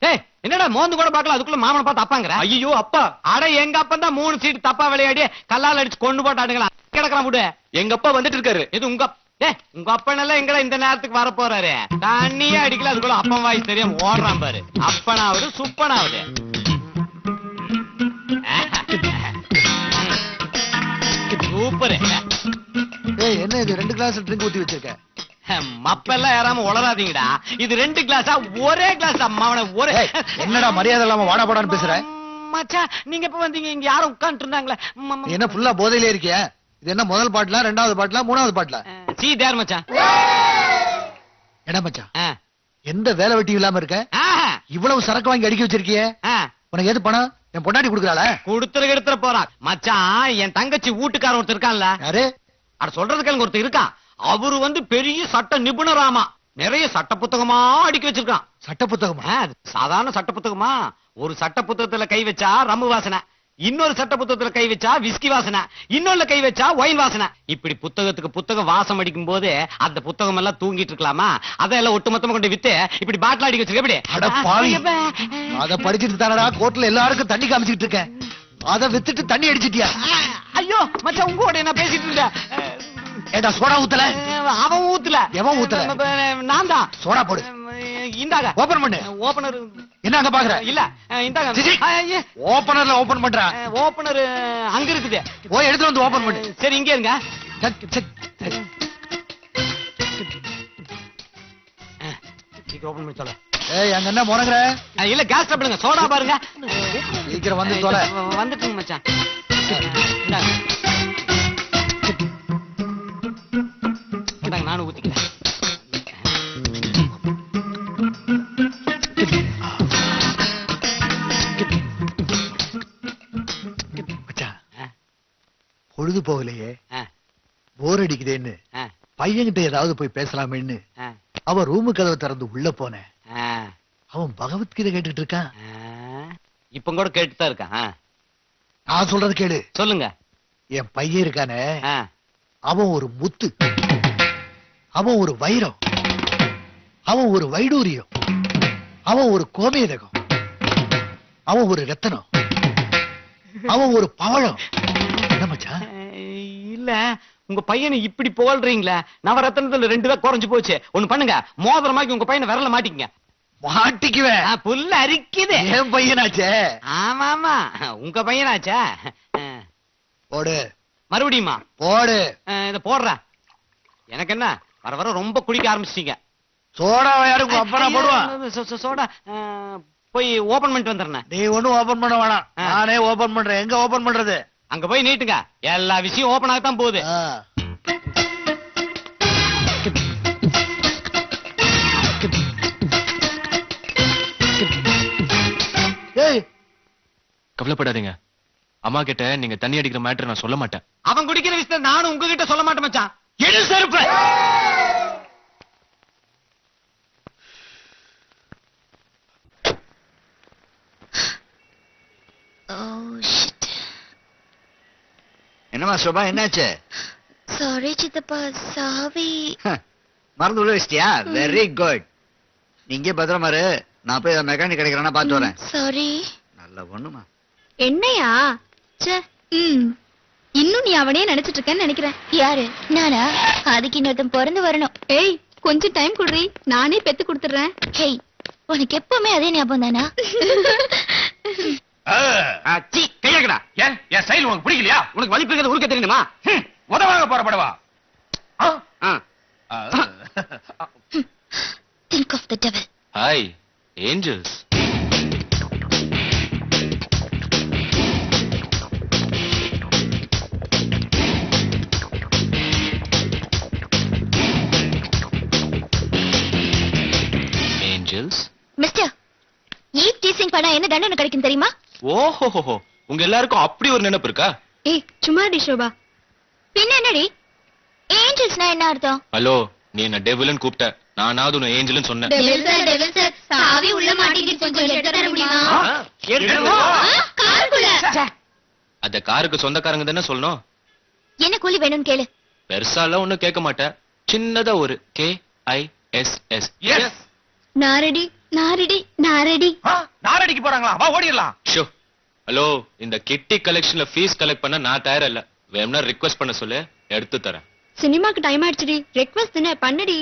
ஏய், என்னடா மோந்து கூட பார்க்கல, அதுக்குள்ள மாமனை பார்த்து அப்பாங்கற? ஐயோ அப்பா. அட, எங்க அப்பன் தான் 3 சீட்டு தப்பா விளையாடி கல்லால அடிச்சு கொண்டு போட்டாடுங்களா. கிடக்குறான் விடு. எங்க அப்பா வந்துட்டு இருக்காரு. இது உங்க உங்க அப்பன் எல்லாம் எங்கடா இந்த நேரத்துக்கு வர போறாரு? தண்ணியே அடிக்கல, அதுக்குள்ள அப்பன் வாய்ஸ் தெரியும் ஓடுறான் பாரு. அப்பனாவது சுப்பனாவது. சூப்பர். ஏய், என்ன இது 2 கிளாஸ் ட்ரிங்க் ஊத்தி வச்சிருக்க? மப்பெல்லாம் ஏறாம உளராதீங்கடா. இது 2 கிளாஸா ஒரே கிளாஸ்? அம்மாவன ஒரே. என்னடா மரியாதை இல்லாம வாடா போடான்னு பேசுற? மச்சான், நீங்க இப்ப வந்தீங்க, இங்க யாரும் உட்கார்ந்து இருந்தாங்களே. என்ன ஃபுல்லா போதையிலே இருக்கிய? இது என்ன முதல் பாட்டுல, 2வது பாட்டுல, 3வது பாட்டுல? சீ தேர் மச்சான். என்ன மச்சான், எந்த வேலை வெட்டி இல்லாம இருக்க? இவ்வளவு சரக்கு வாங்கி அடிக்க வச்சிருக்கியே, உனக்கு எது பணம்? என் பொண்டாட்டி குடுக்கறாளா? எடுத்துற போறான் மச்சான். என் தங்கச்சி வீட்டுக்காரன் ஒருத்தர் இருக்கான்ல. யாரு? அட சொல்றது கேளுங்க, ஒருத்தர் இருக்கான். அவரு வந்து பெரிய சட்ட நிபுணராமா. நிறைய சட்ட புத்தகமா அடிக்க வச்சிருக்கான். சட்ட புத்தகமா? சாதாரண சட்ட புத்தகமா? ஒரு சட்ட புத்தகத்துல கை வச்சா ரம்மு வாசனை, இன்னொரு சட்ட புத்தகத்துல கை வச்சா விஸ்கி வாசனை, இன்னொன்னு கை வச்சா ஒயின் வாசனை. இப்படி புத்தகத்துக்கு புத்தகம் வாசம் அடிக்கும் போது அந்த புத்தகம் எல்லாம் தூங்கிட்டு இருக்கலாமா? அதெல்லாம் ஒட்டுமொத்தமா கொண்டு வித்து இப்படி பாட்டில் அடிக்க வச்சிருக்க. எப்படி? அட பாவி, அத படிச்சிட்டு தானடா கோர்ட்ல எல்லாருக்கும் தண்ணி காமிச்சிட்டு இருக்கேன். அத வித்துட்டு தண்ணி அடிச்சிட்டியா? ஐயோ மச்சான், உங்களோட என்ன பேசிட்டு இருந்த? ஏடா சோடா ஊத்தல? அவன் ஊத்தல. எவன் ஊத்தல? நான் தான். சோடா போடு. இந்தாங்க. ஓபன் பண்ணு. ஓபனர் என்ன அங்க பாக்குற? இல்ல, இந்தாங்க. ஓபனர்ல ஓபன் பண்றா. ஓபனர் அங்க இருக்குது. ஓ, எடுத்து வந்து ஓபன் பண்ணு. சரி, இங்க இருங்க. சீக்கிரம் ஓபன் பண்ணி சொல்ல. ஏய், அங்க என்ன முறங்கற? இல்ல, கேஸ் ட்ரபிள்ங்க. சோடா பாருங்க. சீக்கிரம் வந்து தொலை. வந்துட்டுங்க மச்சான். இந்தாங்க. இந்தாங்க, நானும் ஊத்திக்கிறேன். பொழுது போகலையே, போர் அடிக்குதேன்னு பையன்கிட்ட ஏதாவது போய் பேசலாமேன்னு அவன் ரூமு கதவை திறந்து உள்ள போனேன். அவன் பகவத்கீதை கேட்டுட்டு இருக்கான். இப்ப கூட கேட்டுதான் இருக்கான். நான் சொல்றது கேளு. சொல்லுங்க. என் பையன் இருக்கானே, அவன் ஒரு முத்து, அவன் ஒரு வைரம், அவன் ஒரு வைடூரியம், அவன் ஒரு கோமேதகம், அவன் ஒரு ரத்தனம், அவன் ஒரு பவழம். இல்ல, உங்க பையனை இப்படி புகழ்றீங்களே, நவரத்னத்துல 2 தான் குறைஞ்சு போச்சு. ஒண்ணு பண்ணுங்க, மோதிரமாக்கி உங்க பையனை விரல மாட்டிக்கங்க. மாட்டிக்குவேன். புல்ல அரிக்குது. என் பையனாச்சே. ஆமா ஆமா, உங்க பையனாச்சே. போடு. மறுபடியுமா? போடு. இத போடுறேன். எனக்கு என்ன, வர வர ரொம்ப குடிக்க ஆரம்பிச்சிட்டீங்க. சோடா யாருக்கு அப்பனா போடுவான்? சோடா போய் ஓபன் பண்ணிட்டு வந்துடுறேன். நீ ஒண்ணும் ஓபன் பண்ண வேணாம், நானே ஓபன் பண்றேன். எங்க ஓபன் பண்றது? அங்க போய் நீட்டுங்க, எல்லா விஷயம் ஓபன் ஆகத்தான் போகுது. கவலைப்படாதீங்க, அம்மா கிட்ட நீங்க தண்ணி அடிக்கிற மேட்டர் நான் சொல்ல மாட்டேன். அவன் குடிக்கிற விஷயத்தை நானும் உங்ககிட்ட சொல்ல மாட்டேன் மச்சான். எடு செருப்ப. என்னமா சோபா, என்னாச்சு? சாரி சித்தப்பா, சாவி மறந்து உள்ள வச்சிட்டியா? Very good. நீங்க பத்திரமா இரு, நான் போய் மெக்கானிக் கிடைக்கிறானா பாத்து வரேன். சாரி. நல்ல பொண்ணுமா. என்னையா? ச்சே. இன்னும் நீ அவனே நினைச்சிட்டு இருக்கேன்னு நினைக்கிறேன். யாரு? நானா? அதுக்கு இன்னொருத்தன் பிறந்து வரணும். ஏய், கொஞ்சம் டைம் குடுறி, நானே பெத்து கொடுத்துறேன். ஹேய், உனக்கு எப்பவுமே அதே ஞாபகம் தானா? கையாக்கடா. ஏன் என் ஸ்டைல் உனக்கு பிடிக்கலையா? உனக்கு வலிப்பு இருக்கிறது உருக்க தெரியணுமா? உதவாக போறப்படவா? Think of the devil. Hi angels. Angels. Mister, eve teasing பண்ணா என்ன தண்டனை கிடைக்கும் தெரியுமா? ஓஹோஹோ, உங்க எல்லாருக்கும் அப்படி ஒரு நினைப்பு இருக்கா? ஏய், சும்மா டி ஷோபா. பின்ன என்னடி? ஏஞ்சல்ஸ்னா என்ன அர்த்தம்? ஹலோ, நீ என்ன டெவில்னு கூப்பிட்ட, நானாவது உன்னை ஏஞ்சல்னு சொன்னேன். டெவில் சார், சாவி உள்ள மாட்டிக்கிட்டு கொஞ்சம் எடுத்து தர முடியுமா? காருக்குள்ள. அந்த காருக்கு சொந்தக்காரங்க தானே சொல்லணும். என்ன கூலி வேணும்னு கேளு. பெருசாலாம் ஒண்ணும் கேட்க மாட்டேன், சின்னதா ஒரு KISS. எஸ். நாரடி நாரடி நாரடி. நாரடிக்கு போறாங்களா? வா ஓடிடலாம். ஷோ. ஹலோ, இந்த கிட்டி கலெக்ஷன்ல ஃபீஸ் கலெக்ட் பண்ண நான் தயாரா இல்ல. வேணும்னா ரிக்வெஸ்ட் பண்ண சொல்லு, எடுத்து தரேன். சினிமாக்கு டைம் ஆயிடுச்சுடி, ரெக்வெஸ்ட் தானே பண்ணுடி.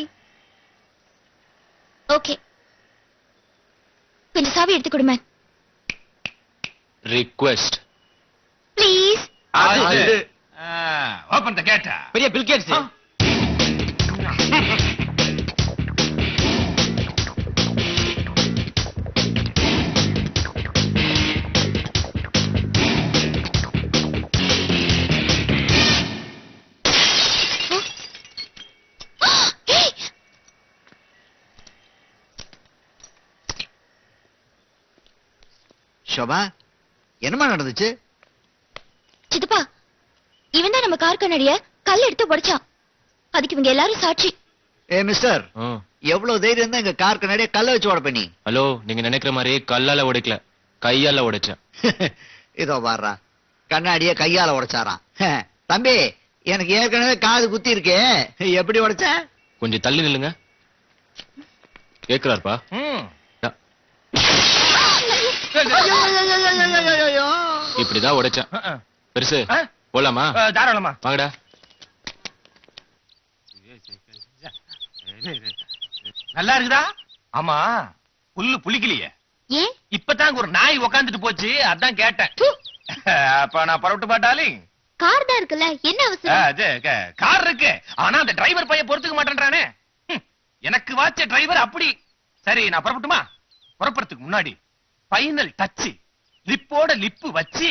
ஓகே, கொஞ்சம் சாவி எடுத்து கொடுமே. Request please. Open the gate. பெரிய பில் கேட்ஸ். சோபா, என்னமா நடந்துச்சு? சித்தப்பா, இவன் தான் நம்ம கார் கண்ணாடிய கல் எடுத்து உடைச்சான். அதுக்கு இவங்க எல்லாரும் சாட்சி. ஏ மிஸ்டர், எவ்வளவு தைரியம் தான் எங்க கார் கண்ணாடிய கல்ல வச்சு உடைப்ப நீ? ஹலோ, நீங்க நினைக்கிற மாதிரி கல்லால உடைக்கல, கையால உடைச்சேன். இதோ பாடுறா, கண்ணாடிய கையால உடைச்சாராம். தம்பி, எனக்கு ஏற்கனவே காது குத்தி இருக்கே, எப்படி உடைச்ச? கொஞ்சம் தள்ளி நில்லுங்க. கேக்குறாருப்பா. இப்படிதான் உடைச்சேன். பெருசு போலாமா? தாராளமா வாங்கடா. நல்லா இருக்குதா? ஆமா, புல்லு புளிக்கலையே. ஏன்? இப்பதான் ஒரு நாய் உக்காந்துட்டு போச்சு, அதான் கேட்டேன். அப்ப நான் புறப்பட்டு பாட்டாலி. கார் தான் இருக்குல்ல, என்ன அவசரம்? கார் இருக்கு, ஆனா அந்த டிரைவர் பையன் பொறுத்துக்க மாட்டேன்றானே. எனக்கு வாச்ச டிரைவர் அப்படி. சரி, நான் புறப்பட்டுமா? புறப்படுறதுக்கு முன்னாடி ஃபைனல் டச், லிப்போட லிப்பு வச்சு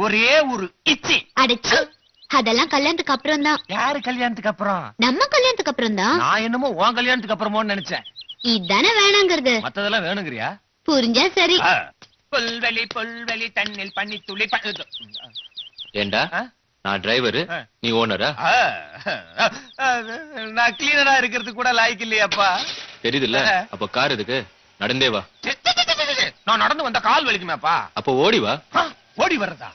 ஒரே ஒரு இச்சி. அடச்சி, அதெல்லாம் கல்யாணத்துக்கு அப்புறம் தான். யாரு கல்யாணத்துக்கு அப்புறம்? நம்ம கல்யாணத்துக்கு அப்புறம் தான். நான் என்னமோ உன் கல்யாணத்துக்கு அப்புறமோன்னு நினைச்சேன். இதானே வேணாங்கிறது. மத்ததெல்லாம் வேணுங்கிறியா? புரிஞ்சா சரி. புல்வெளி புல்வெளி தண்ணில் பண்ணி துளி. ஏண்டா, நான் டிரைவரு, நீ ஓனரா? நான் கிளீனரா இருக்கிறது கூட லாய்க்கு இல்லையாப்பா. தெரியுதுல்ல, அப்ப கார் எதுக்கு? நடந்தே வா. நான் நடந்து வந்த கால் வலிக்குமேப்பா. அப்ப ஓடி வா. ஓடி வர்றதா?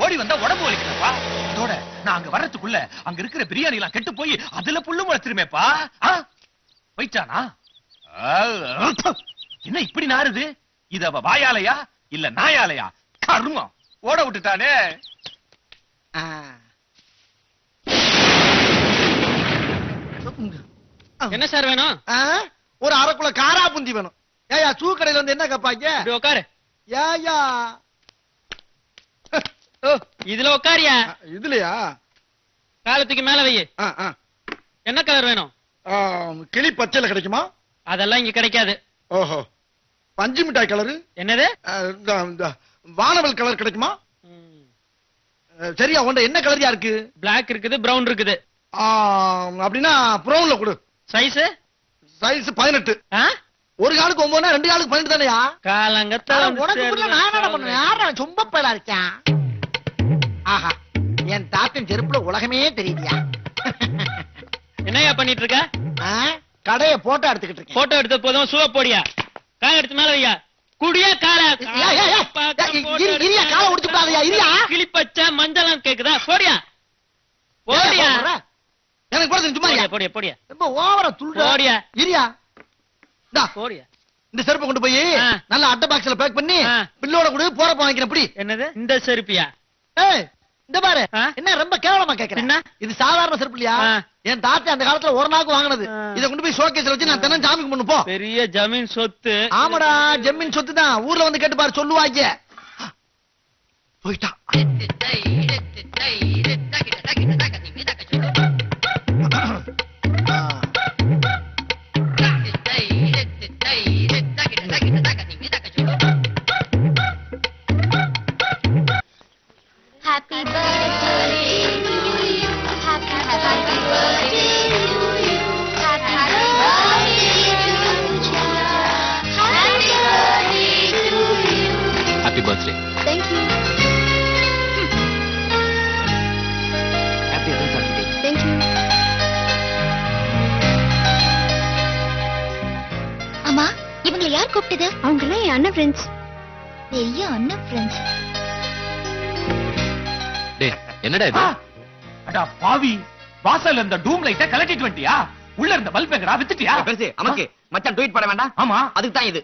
ஓடி வந்தா உடம்பு வலிக்குமேப்பா. அதோட நான் அங்க வர்றதுக்குள்ள அங்க இருக்கிற பிரியாணி எல்லாம் கெட்டு போய் அதுல புல்லு முளைச்சிருமேப்பா. போயிட்டானா? என்ன இப்படி நாறுது? இது அவ வாயாலையா இல்ல நாயாலையா? கருமம், ஓட விட்டுட்டானே. என்ன சார் வேணும்? ஒரு அரைக்குள்ள காரா புந்தி வேணும். ஏயா, சூ கடையில வந்து என்ன கப்பாங்க? உட்காரு. ஏயா, இதுல உட்காரியா? இதுலயா? காலத்துக்கு மேல வை. என்ன கலர் வேணும்? கிளி பச்சையில கிடைக்குமா? அதெல்லாம் இங்க கிடைக்காது. ஓஹோ, பஞ்சு மிட்டாய் கலரு என்னது? வானவல் கலர் கிடைக்குமா? சரியா உண்ட என்ன கலரியா இருக்கு? பிளாக் இருக்குது, பிரவுன் இருக்குது. அப்படின்னா ப்ரௌன்ல கொடு. சைஸ் 18. ஒரு காலுக்கு 9 2 காலுக்கு 12 தானயா? காலங்கத்த நான் என்ன பண்ணுவேன்? யாரா சும்மா பேரா இருக்கேன். ஆஹா, என் தாத்தன் செருப்புல உலகமே தெரியுதியா? என்னையா பண்ணிட்டு இருக்க? கடைய போட்டோ எடுத்துக்கிட்டு இருக்கேன். போட்டோ எடுத்த போதும் சுவ போடியா, கால எடுத்து மேல வையா. குடியா கால இரியா, கால உடிச்சுட்டாதயா. இரியா, கிளிப்பச்ச மஞ்சளாம் கேக்குதா? போடியா போடியா. எனக்கு போறது சும்மா போடியா போடியா போடியா. ரொம்ப ஓவரா துள்ளுடா. போடியா இரியா, டா போடியா. இந்த செருப்பை கொண்டு போய் நல்ல அட்டை பாக்ஸ்ல பேக் பண்ணி பில்லோட கூட போறப்ப வாங்கிக்கிறேன். அப்படி என்னது இந்த செருப்பியா? ஏய் இந்த பாரு, என்ன ரொம்ப கேவலமா கேக்குறேன். இது சாதாரண செருப்பு இல்லையா? என் தாத்தா அந்த காலத்துல ஒரு நாளுக்கு வாங்கினது. இத கொண்டு போய் ஷோகேஸ்ல வச்சு நான் தினம் சாமி கும்பிடணும். போ. பெரிய ஜமீன் சொத்து. ஆமாடா, ஜமீன் சொத்து தான். ஊர்ல வந்து கேட்டு பாரு, சொல்லுவாங்க. போயிட்டா. Happy birthday to you. Happy birthday to you. Happy birthday to Chandra. Happy birthday to you. Happy birthday. Thank you. Happy birthday. Thank you. அம்மா, இவங்களை யார் கூப்பிட்டது? அவங்களாம் என் அண்ணன் ஃப்ரெண்ட்ஸ். பெரிய அண்ணன் ஃப்ரெண்ட்ஸ். டேய் என்னடா இது? அடா பாவி, வாசல்ல இருந்த டூம் லைட்ட கலட்டிட்டு வந்துட்டியா? உள்ள இருந்த பல்ப் எங்கடா வித்துட்டியா? பெருசு நமக்கு மச்சான் ட்வீட் பண்ண வேண்டாம். ஆமா, அதுக்கு தான் இது.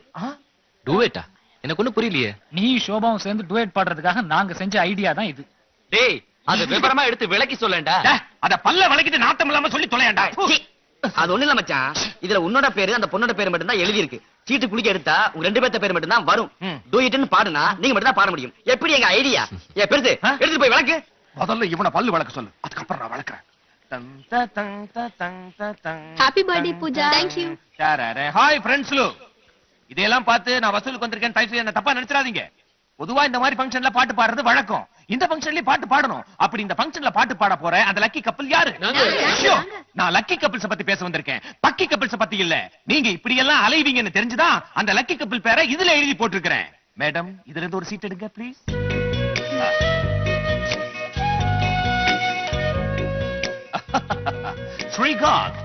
டூவேட்டா? எனக்கு ஒண்ணும் புரியலையே. நீ ஷோபாவும் சேர்ந்து டுவேட் பாடுறதுக்காக நாங்க செஞ்ச ஐடியா தான் இது. டேய் அது விவரமா எடுத்து விளக்கி சொல்லேன்டா. அத பல்ல வளைக்கிட்டு நாத்தம் இல்லாம சொல்லி தொலையாண்டா. அது ஒண்ணு இல்ல மச்சான், இதுல உன்னோட பேரு அந்த பொண்ணோட பேரு மட்டும் தான் எழுதி இருக்கு. சீட்டு குளிக்க எடுத்தா உங்க 2 பேர்த்த பேர் மட்டும் தான் வரும். டூ இட்னு பாடுனா நீங்க மட்டும் தான் பாட முடியும். எப்படி எங்க ஐடியா? ஏ பெருசு, எடுத்து போய் விளக்கு. முதல்ல இவனை பல்லு வளக்க சொல்லு, அதுக்கப்புறம் நான் வளர்க்கறேன். Happy birthday Pooja. Thank you. Hi ஃப்ரெண்ட்ஸ்லு, இதெல்லாம் பார்த்து நான் வசூலுக்கு வந்திருக்கேன். தயவு செய்து என்ன தப்பா நினைச்சிடாதீங்க. பொதுவா இந்த மாதிரி ஃபங்க்ஷன்ல பாட்டு பாடுறது வழக்கம். இந்த ஃபங்க்ஷன்லயே பாட்டு பாடணும். அப்படி இந்த ஃபங்க்ஷன்ல பாட்டு பாட போற அந்த லக்கி கப்பல் யாரு? ஐயோ, நான் லக்கி கப்பல்ஸ் பத்தி பேச வந்திருக்கேன், பக்கி கப்பல்ஸ் பத்தி இல்ல. நீங்க இப்படி எல்லாம் அலைவீங்கன்னு தெரிஞ்சுதான் அந்த லக்கி கப்பல் பேரை இதுல எழுதி போட்டுருக்கிறேன். மேடம், இதுல இருந்து ஒரு சீட் எடுங்க ப்ளீஸ். ஸ்ரீகாந்த்.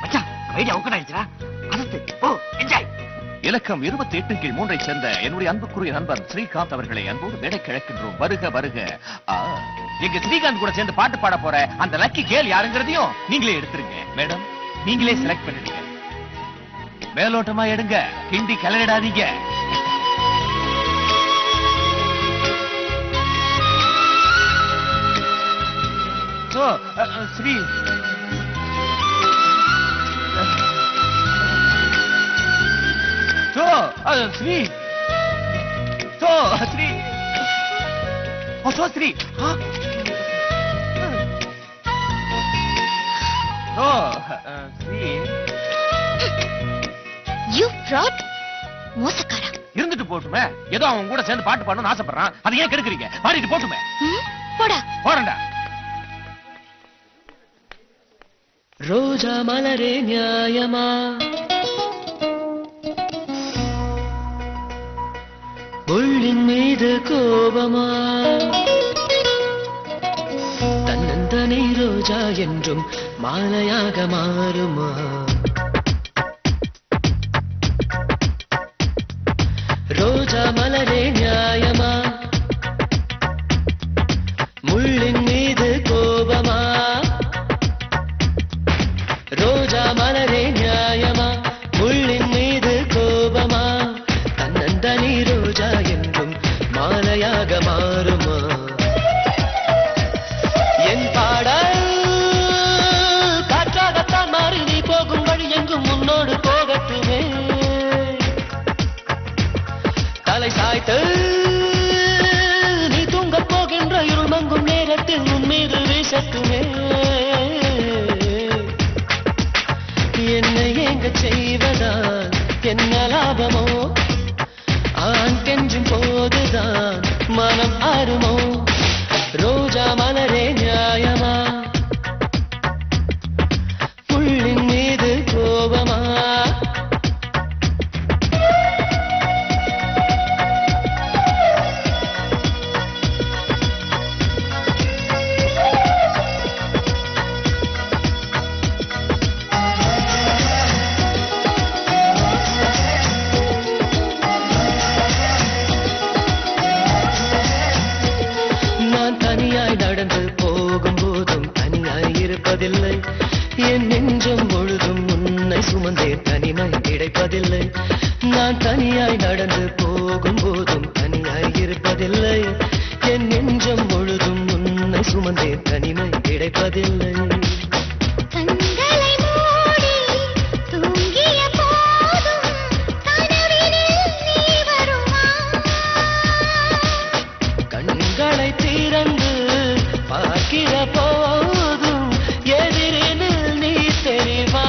மச்சான் ஐடியா ஓகே ஆயிடுச்சுடா. அடுத்து ஓ என்ஜாய். இலக்கம் 28/3 சேர்ந்த என்னுடைய அன்புக்குரிய நண்பன் ஸ்ரீகாந்த் அவர்களை அன்போடு மேடைக்கு அழைக்கின்றோம். வருக வருக. எங்க ஸ்ரீகாந்த் கூட சேர்ந்து பாட்டு பாட போற அந்த லக்கி கேள் யாருங்கிறதையும் நீங்களே எடுத்துருங்க. மேடம், நீங்களே செலக்ட் பண்ணிடுங்க. மேலோட்டமா எடுங்க, கிண்டி கலரிடாதீங்க. Sri Sri Sri Sri Sri You fraud. மோசக்காரா. இருந்துட்டு போட்டுமே. ஏதோ அவன் கூட சேர்ந்து பாட்டு பாடணும்னு ஆசைப்படுறான், அதை ஏன் கெடுக்குறீங்க? பாடிட்டு போட்டுமே. போடா. போறேன்டா. ரோஜா மலரே நியாயமா, முள்ளின் மீது கோபமா, தன்னந்தனி ரோஜா என்றும் மாலையாக மாறுமா? ரோஜா மலரே நியாயமா, முள்ளின் மீது கோபமா, ரோஜா மலரே நியாயமா, முள்ளின் மீது கோபமா, தன்னந்தனி ரோஜா என்றும் மாலையாக மாறுமா? என் பாடல் காற்றாகத்தான் மாறி நீ போகும் வழி எங்கும் முன்னோடு போகட்டுமே. தலை சாய்த்து நீ தூங்கப் போகின்ற இருள் மங்கும் நேரத்தில் உன் மீது வீசட்டுமே. என்னை எங்க செய்வதால் மனம் ஆறுமோ ரோஜா மலரே நியாயமா புள்ளின் மீது கோபமா நடந்து போகும்போதும் தனியாய் இருப்பதில்லை என் நெஞ்சம் முழுதும் உன்னை சுமந்தேன் தனிமை கிடைப்பதில்லை நான் தனியாய் நடந்து போகும்போதும் தனியாய் இருப்பதில்லை என் நெஞ்சம் முழுதும் உன்னை சுமந்தேன் தனிமை கிடைப்பதில்லை கண்களை திறந்து பார்க்கிற போதும் எதிரினில் நீ தெரிவா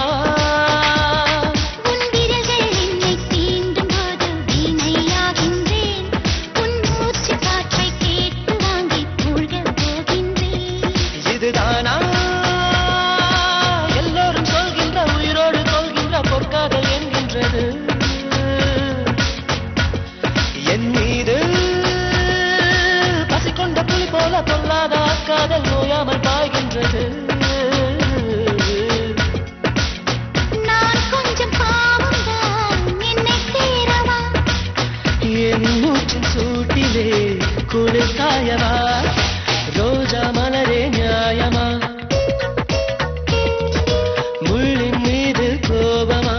உன் விரல்கள் என்னை தீண்டும் போது வீணையாகின்றேன் உன் மூச்சு காற்றை கேட்டு வாங்கி மூழ்கப் போகின்றேன் இதுதானா எல்லோரும் சொல்கின்ற உயிரோடு கொள்கின்ற பொற்காதல் என்கின்றது என் மீது கொண்ட புலி போல பொல்லாத காதல் நோயாமல் பாய்கின்றது நான் கொஞ்சம் பாவம்தான் என்னை சேரவா என் மூச்சின் சூட்டிலே குளிர் காயவா ரோஜா மலரே நியாயமா முள்ளின் மீது கோபமா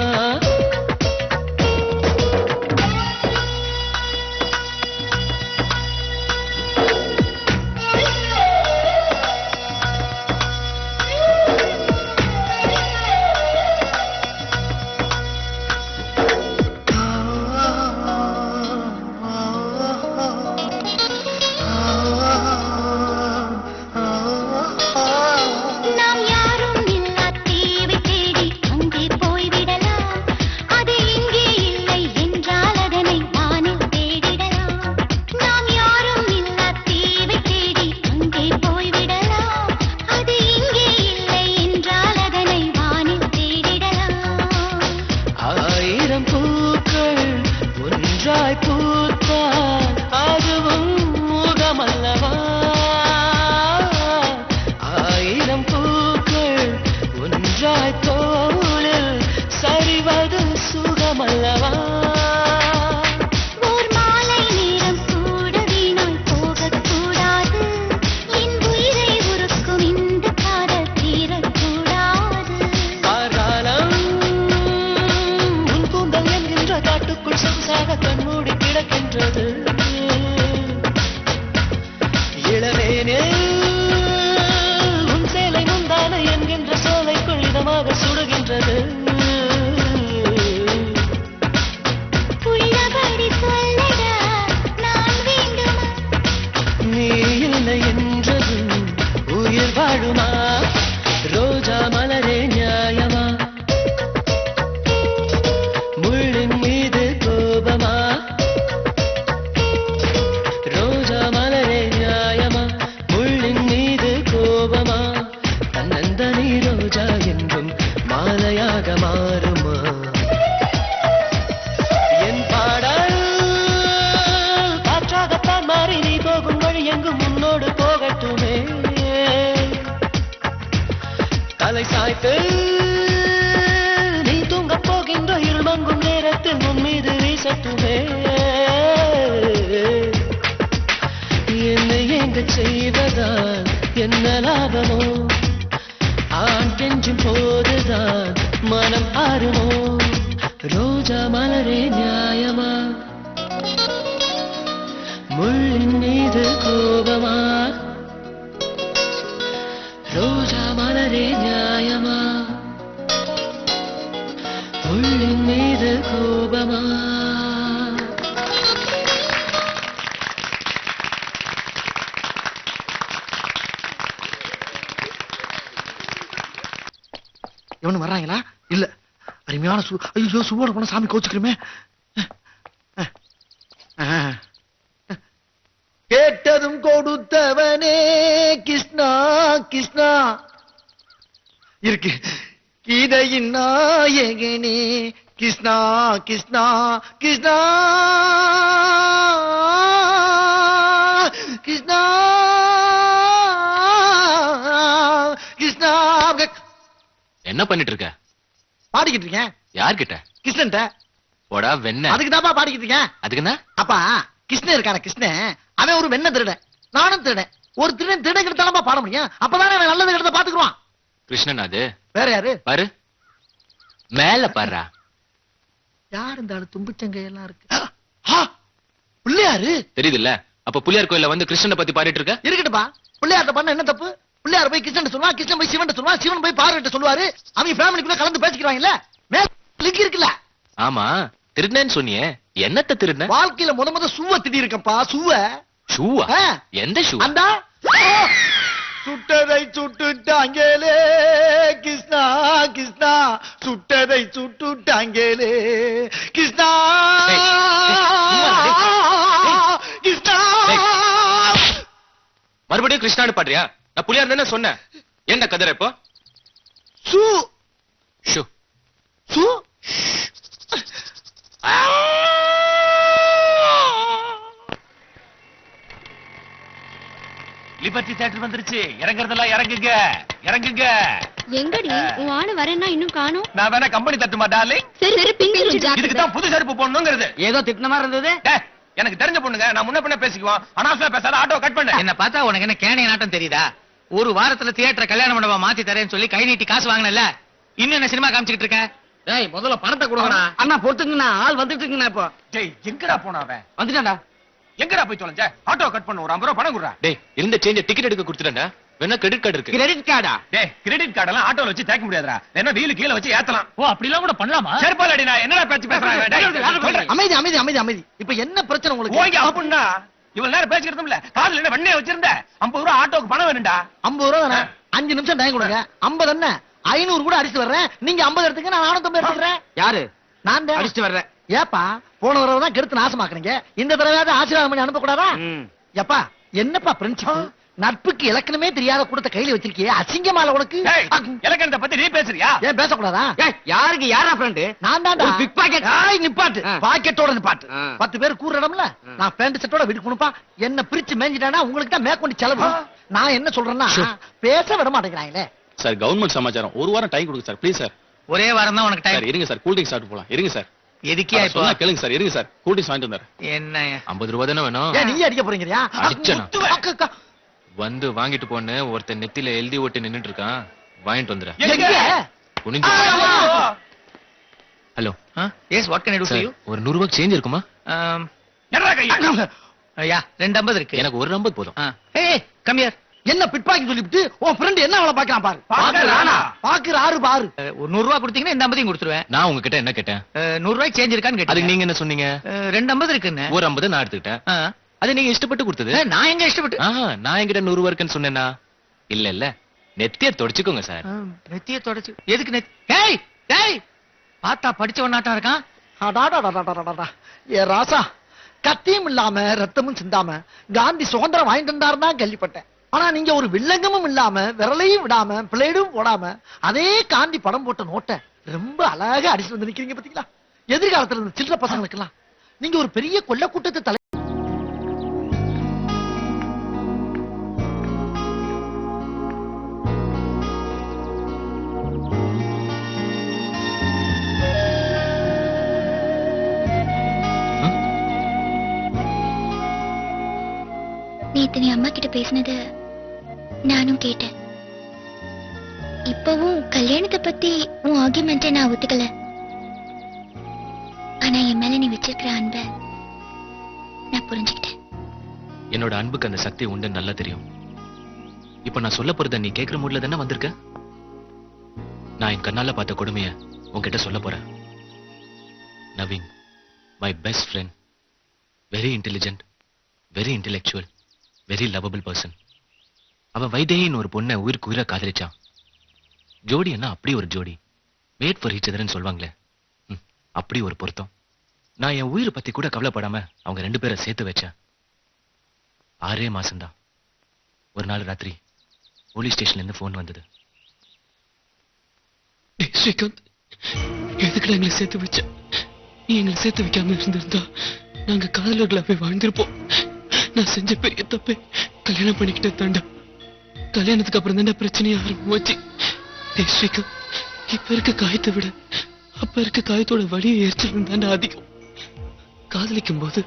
தலை சாய்த்து நீ தூங்கப் போகின்ற இருள் மங்கும் நேரத்தில் உன் மீது வீசட்டுமே என்னை ஏங்கச் செய்வதால் என்ன லாபமோ ஆண் கெஞ்சும் போதுதான் மனம் ஆறுமோ ரோஜா மலரே நியாயமா முள்ளின் மீது கோபமா ரோஜா மலரே நியாயமா முள்ளின் மீது கோபமா இவனு வர்றாங்களா இல்ல அருமையான ஐயோ சுவோட போன சாமி கோச்சுக்கிறமே கேட்டது கேட்டதும் கொடுத்தவனே கிருஷ்ணா கிருஷ்ணா இருக்கு கீதையின் நாயகனே கிருஷ்ணா கிருஷ்ணா கிருஷ்ணா கிருஷ்ணா கிருஷ்ணா என்ன பண்ணிட்டு இருக்க? பாடிக்கிட்டு இருக்கேன். யார்கிட்ட? கிருஷ்ணன்ட்ட. போடா வெண்ண. அதுக்கு தான்ப்பா பாடிக்கிட்டு இருக்கேன். அதுக்கு என்ன? அப்பா கிருஷ்ணன் இருக்கான கிருஷ்ணன், அவன் ஒரு வெண்ண திருடன், நானும் திருடன். ஒரு திருடன் திருடன் கிட்ட பாட முடியும். அப்பதானே அவன் நல்லது கிட்ட பாத்துக்குவான். கிருஷ்ணன் அது வேற யாரு? பாரு மேல பாருடா. யார் இந்த ஆளு? தும்பிச்சங்க எல்லாம் இருக்கு. பிள்ளையாரு தெரியுது இல்ல? அப்ப புள்ளியார் கோயில்ல வந்து கிருஷ்ணனை பத்தி பாடிட்டு இருக்க? இருக்கட்டுப்பா. பிள்ளையார்ட்ட பண்ண என்ன தப்பு? பிள்ளையார் போய் கிருஷ்ணன் சொல்லுவா, கிருஷ்ணன் போய் சிவன் சொல்லுவா, சிவன் போய் பார்வதிட்ட சொல்லுவாரு. அவங்க ஃபேமிலிக்குள்ள கலந்து பேசிக்கிறாங்கல்ல. மேல லிங்க் இருக்குல்ல. ஆமா திருடனேன்னு சொன்னியே, என்னத்த திருடன? வாழ்க்கையில முத சூவ திடி இருக்கப்பா. சூவ. ஷூவா? எந்த ஷூ? அந்த சுட்டதை சுட்டுட்டாங்கேலே கிருஷ்ணா கிருஷ்ணா, சுட்டதை சுட்டுட்டாங்கேலே கிருஷ்ணா கிருஷ்ணா. மறுபடியும் கிருஷ்ணான்னு பாடுறியா? நான் புள்ளியார் தானே சொன்னேன். என்ன கதற இப்போ? சூ ஷூ சூ. லிபர்ட்டி தியேட்டர் வந்துருச்சு. இறங்குறதெல்லாம் இறங்குங்க இறங்குங்க. எங்கடி உன் ஆளு வரேன்னா இன்னும் காணோம். நான் வேணா கம்பெனி தட்டுமா டார்லிங்? சரி சரி பிஞ்சிரும் இதுக்கு ஜாக்கிரதை. தான் புது செருப்பு போடணுங்கிறது. ஏதோ திட்டின மாதிரி இருந்தது. டேய், எனக்கு தெரிஞ்ச பொண்ணுங்க, நான் முன்ன பின்ன பேசிக்குவோம். அனாவசியமா பேசாத, ஆட்டோ கட் பண்ணு. என்ன பார்த்தா உனக்கு என்ன கேணைய நாட்டம் தெரியுதா? ஒரு வாரத்துல தியேட்டர் கல்யாண மண்டபம் மாத்தி தரேன்னு சொல்லி கை நீட்டி காசு வாங்கினல, இன்னும் என்ன சினிமா காமிச்சிட்டு இருக்க? டேய் முதல்ல பணத்தை கொடுங்கடா. அண்ணா பொறுத்துங்கண்ணா, ஆள் வந்துட்டு இருக்குண்ணா. இப்போ டேய் எங்கடா போனா அவன்? வந்துட்டான்டா. எங்கடா போய் தொலைஞ்ச? ஆட்டோ கட் பண்ணு, ஒரு 50 ரூபாய் பணம் குடுறா. டேய் இருந்த சேஞ்ச டிக்கெட் எடுக்க கொடுத்துட்டேன்டா. வேணா கிரெடிட் கார்டு இருக்கு. கிரெடிட் கார்டா? டேய் கிரெடிட் கார்டு எல்லாம் ஆட்டோல வச்சு தேய்க்க முடியாதுடா. என்ன வீல் கீழ வச்சு ஏத்தலாம். ஓ அப்படிலாம் கூட பண்ணலாமா? செருப்பாலடி, நான் என்னடா பேச்சு பேசுறாங்க? டேய் அமைதி அமைதி அமைதி அமைதி. இப்ப என்ன பிரச்சனை உங்களுக்கு? ஓங்க அப்படின்னா இவ்வளவு நேரம் பேசிக்கிறதும் இல்ல. காதுல என்ன வெண்ணெய் வச்சிருந்த? 50 ரூபாய் ஆட்டோக்கு பணம் வேணும்டா. 50 ரூபா தானே? 5 நிமிஷம் டைம் கொடுங்க. 50 என்ன 500 கூட அடிச்சு வர்றேன். நீங்க 50 எடுத்துங்க, நான் 450 எடுத்துக்கிறேன். யாரு? நான் தான் அடிச்சுட்டு வர்றேன். ஏப்பா போன தடவை தான் கெடுத்து நாசமாக்குறீங்க. இந்த தடவையாவது ஆசீர்வாதம் பண்ணி அனுப்ப கூடாதா? ஏப்பா என்னப்பா பிரின்சிபல்? நட்புக்கு இலக்கணமே தெரியாத கூடத்தை கையில வச்சிருக்கியே, அசிங்கமால உனக்கு? டேய் இலக்கணத்தை பத்தி நீ பேசுறியா? ஏன் பேசக்கூடாதா? யாருக்கு யாரா ஃப்ரெண்ட்? நான் தான்டா. ஒரு பிக் பாக்கெட். நிப்பாட்டு. பாக்கெட்டோட நிப்பாட்டு. 10 பேர் கூற இடம்ல நான் பேண்ட் செட்டோட வீட்டுக்கு போணுப்பா. என்ன பிரிச்சு மேஞ்சிட்டானா உங்களுக்கு தான் மேற்கொண்டு செலவு. நான் என்ன சொல்றேன்னா பேச விட மாட்டேங்கிறாங்களே. சார் கவர்மெண்ட் சமாச்சாரம், ஒரு வாரம் டைம் கொடுங்க சார் ப்ளீஸ் சார். ஒரே வாரம் தான் உனக்கு சார் டைம். இருங்க சார், கூல் ட்ரிங்க்ஸ் சாப்பிட்டு போலாம். இருங்க சார். எதுக்கியா இப்போ? சொன்னா கேளுங்க சார். இருங்க சார், கூல் ட்ரிங்க்ஸ் வாங்கிட்டு வந்தாரு. என்ன 50 ரூபாய் தானே வேணும்? ஏன் நீ அடிக்க போறீங்கயா? அடிச்சனா? வந்து வாங்கிட்டு போன்னு ஒருத்தன் நெத்தில எழுதி ஓட்டு நின்னுட்டு இருக்கான். வாங்கிட்டு வந்துரு. குனிஞ்சு. Hello. Yes what can I to for you? ஒரு 100 ரூபாய் சேஞ்ச் இருக்குமா? என்னடா கையா? யா 250 இருக்கு. எனக்கு ஒரு 50 போதும். ஏய் கம் ஹியர். என்ன பிட்பாக்கெட் சொல்லிவிட்டு உன் ஃப்ரெண்ட் என்ன அவளை பாக்குறான் பாரு. பாக்குறானா? பாக்குறாரு பாரு. ஒரு 100 ரூபாய் கொடுத்தீங்கன்னா இந்த 50 கொடுத்துருவேன். நான் உங்ககிட்ட என்ன கேட்டேன்? 100 ரூபாய் சேஞ்ச் இருக்கான்னு கேட்டேன். அதுக்கு நீங்க என்ன சொன்னீங்க? 250 இருக்குன்னு. ஒரு 50 நான் எடுத்துக்கிட்டேன். அது நீங்க இஷ்டப்பட்டு கொடுத்தது. நான் எங்க இஷ்டப்பட்டு? நான் என்கிட்ட 100 ரூபாய் இருக்குன்னு சொன்னேனா? இல்ல இல்ல நெத்திய தொடச்சுக்கோங்க சார். நெத்திய தொடச்சு எதுக்கு நெத்தி? டேய் டேய் பாத்தா படிச்சவனாட்டம் இருக்கான். அடாடாடாடாடாடா. ஏ ராசா, கத்தியும் இல்லாம ரத்தமும் சிந்தாம காந்தி சுதந்திரம் வாங்கிட்டு வந்தாருன்னு தான் கேள்விப்பட்டேன். ஆனா நீங்க ஒரு வில்லங்கமும் இல்லாம விரலையும் விடாம பிளேடும் போடாம அதே காந்தி படம் போட்ட நோட்டை ரொம்ப அழகா அடிச்சு வந்து நிக்கிறீங்க பாத்தீங்களா? எதிர்காலத்துல இருந்த சில்லற பசங்களுக்கெல்லாம் நீங்க ஒரு பெரிய கொள்ள கூட்டத்தை தலை. நேத்து நீ அம்மா கிட்ட பேசினது நானும் கேட்டேன். இப்பவும் கல்யாணத்தை பத்தி உன் ஆர்குமெண்ட்டை நான் ஒத்துக்கல. ஆனா என் மேல நீ வச்சிருக்கிற அன்பை நான் புரிஞ்சுக்கிட்டேன். என்னோட அன்புக்கு அந்த சக்தி உண்டு நல்லா தெரியும். இப்ப நான் சொல்ல போறத நீ கேக்குற மூட்ல தானே வந்திருக்க. நான் என் கண்ணால பார்த்த கொடுமைய உன்கிட்ட சொல்ல போறேன். Naveen, my best friend, very intelligent, very intellectual, very lovable person. அவன் வைதேகின்னு ஒரு பொண்ணை உயிருக்கு உயிரை காதலிச்சான். ஜோடி என்ன அப்படி ஒரு ஜோடி, மேட் ஃபார் ஈச் அதர்ன்னு சொல்வாங்களே, அப்படி ஒரு பொருத்தம். நான் என் உயிரை பத்தி கூட கவலைப்படாம அவங்க 2 பேரை சேர்த்து வச்சேன். 6 மாசம்தான். ஒரு நாள் ராத்திரி போலீஸ் ஸ்டேஷன்ல இருந்து போன் வந்தது. ஸ்ரீகாந்த், எதுக்குடா எங்களை சேர்த்து வச்ச? நீ எங்களை சேர்த்து வைக்காம இருந்திருந்தா நாங்க காதலர்களாவே வாழ்ந்திருப்போம். நான் செஞ்ச பெரிய தப்பே கல்யாணம் பண்ணிக்கிட்டே தாண்டா. கல்யாணத்துக்கு அப்புறம் தாண்டா பிரச்சனையே ஆரம்பிச்சு. ஸ்ரீகாந்த், இப்ப இருக்க காயத்தை விட அப்ப இருக்க காயத்தோட வலியை எரிச்சல் தாண்டா அதிகம். காதலிக்கும் போது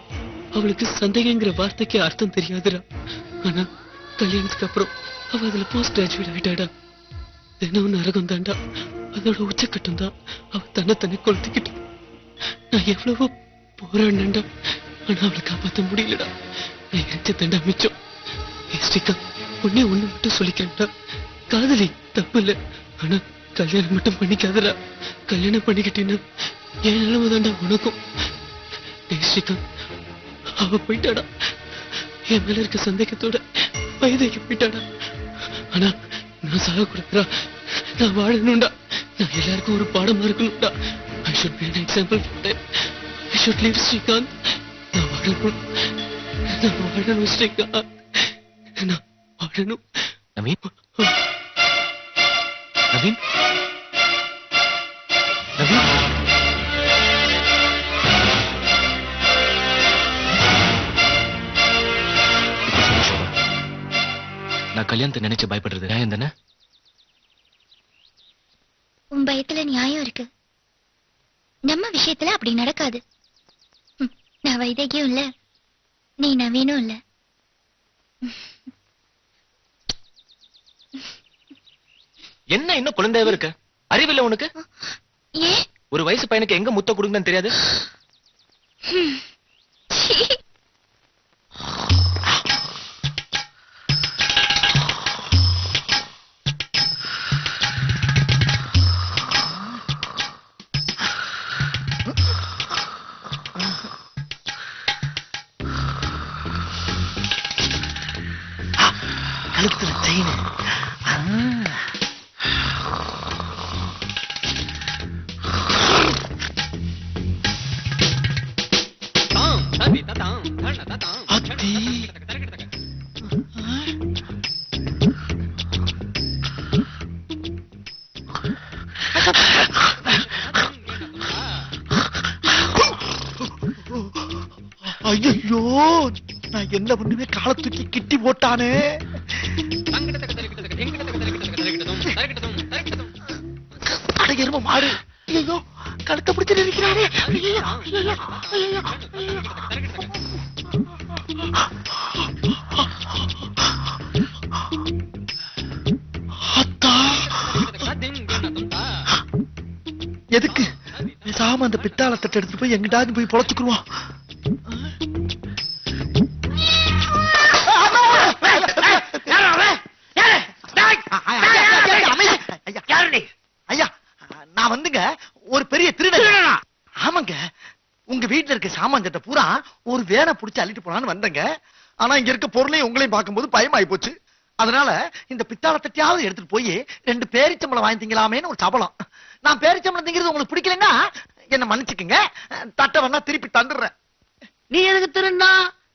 அவளுக்கு சந்தேகங்கிற வார்த்தைக்கு அர்த்தம் தெரியாதுடா. ஆனா கல்யாணத்துக்கு அப்புறம் அவ அதுல போஸ்ட் கிராஜுவேட் ஆயிட்டாடா. தினம் நரகம் தாண்டா, அதோட உச்சக்கட்டம் தான். அவ தன்னை கொளுத்திக்கிட்டு நான் எவ்வளவோ போராடினேன்டா. ஆனா அவளை காப்பாற்ற முடியலடா. நான் எரிச்ச தண்டா மிச்சம். ஸ்ரீகாந்த், ஒண்ணு மட்டும் சொல்லிக்கிறேன்டா. காதலி தப்பு இல்ல, ஆனா கல்யாணம் மட்டும் பண்ணிக்காதடா. கல்யாணம் பண்ணிக்கிட்டேன்னா என் நிலைமை தாண்டா உனக்கும். ஸ்ரீகாந்த், அவ போயிட்டாடா. என் மேல இருக்க சந்தேகத்தோட வயதைக்கு போயிட்டாடா. ஆனா நான் சாகக்கூடாதுடா. நான் வாழணும்டா. நான் எல்லாருக்கும் ஒரு பாடமா இருக்கணும்டா. I should be an example for them. I should live, Srikanth. நான் வாழணும் ஸ்ரீகாந்த். நான் வாழணும். நவீன், நவீன், நவீன். நான் கல்யாணத்தை நினைச்சு பயப்படுறது நியாயம் தானே? உன் பயத்துல நியாயம் இருக்கு. நம்ம விஷயத்துல அப்படி நடக்காது. நான் வைதேகியும் இல்ல, நீ நவீனும் இல்ல. என்ன இன்னும் குழந்தையாவே இருக்க? அறிவில்லை உனக்கு? ஏன் ஒரு வயசு பையனுக்கு எங்க முத்த கொடுங்கன்னு தெரியாது? கழுத்துல செயின். ஐயோ, நான் என்ன பண்ணுவேன்? காலை தூக்கி கிட்டி போட்டானே. அடங்கிரும மாடு. ஐயோ, கழுத்தை பிடிச்சிட்டு இருக்கிறானே. எதுக்கு பேசாம அந்த பித்தாளை தட்டை எடுத்துட்டு போய் எங்கிட்டாவது போய் பொழைச்சுக்குருவோம். ஐயா, நான் வந்துங்க ஒரு பெரிய திருடன். ஆமாங்க, உங்க வீட்டுல இருக்க சாமான்ஜத்தை பூரா ஒரு வேனை புடிச்சு அள்ளிட்டு போலான்னு வந்தங்க. ஆனா இங்க இருக்க பொருளையும் உங்களையும் பார்க்கும்போது பயமாயி போச்சு. அதனால இந்த பித்தாளை தட்டியாவது எடுத்துட்டு போய் 2 பேரிச்சம்பளம் வாங்கி திங்கலாமேன்னு ஒரு சபலம். நான் பேரிச்சம்பளம் திங்கிறது உங்களுக்கு பிடிக்கலன்னா என்ன மன்னிச்சுக்குங்க. தட்டை வேணா திருப்பி தந்துடுறேன். நீ எதுக்கு திருந்தா?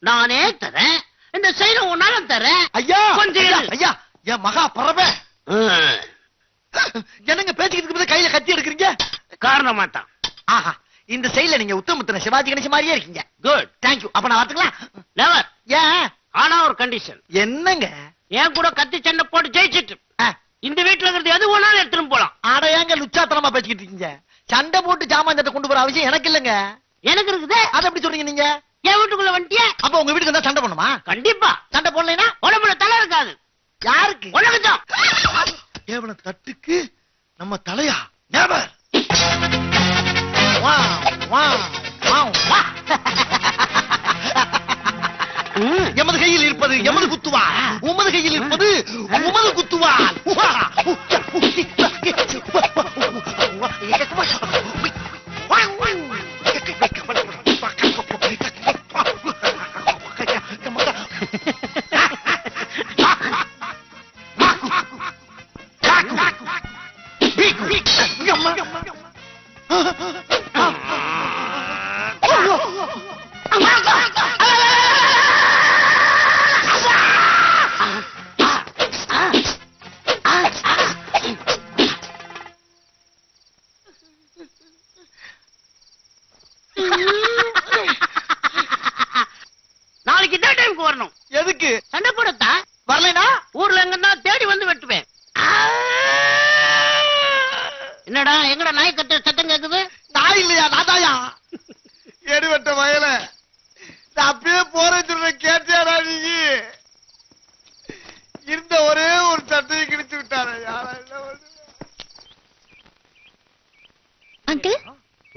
நானே தரேன். இந்த சைடு உன்னால தரேன். ஐயா கொஞ்சம் ஐயா, என் மகா பறவை. என்னங்க பேசிக்கிட்டு கையில கத்தி எடுக்கிறீங்க? காரணமா தான். ஆஹா, இந்த சைடுல நீங்க உத்தமத்தின சிவாஜி கணேச மாதிரியே இருக்கீங்க. Good, thank you. அப்ப நான் வரட்டுங்களா? நெவர். ஏன்? ஆனா ஒரு கண்டிஷன். என்னங்க? என் கூட கத்தி சண்டை போட்டு ஜெயிச்சிட்டு இந்த வீட்டுல இருக்கிறது எது வேணாலும் எடுத்துட்டு போலாம். ஆட ஏங்க லுச்சாத்தனமா பேசிக்கிட்டு இருக்கீங்க? சண்டை போட்டு ஜாமான் சட்டை கொண்டு போற அவசியம் எனக்கு இல்லங்க. எனக்கு இருக்குது. அதை எப்படி சொல்றீங்க நீங்க? என் வீட்டுக்குள்ள வந்துட்டியா? அப்ப உங்க வீட்டுக்கு வந்தா சண்டை பண்ணுமா? கண்டிப்பா. சண்டை போடலைன்னா உடம்புல தலை இருக்காது. யாருக்கு? உனக்குதான். கேவல தட்டுக்கு நம்ம தலையா? நெவர். வா வா வா வா. எமது கையில் இருப்பது எமது குத்துவா, உமது கையில் இருப்பது உமது குத்துவா.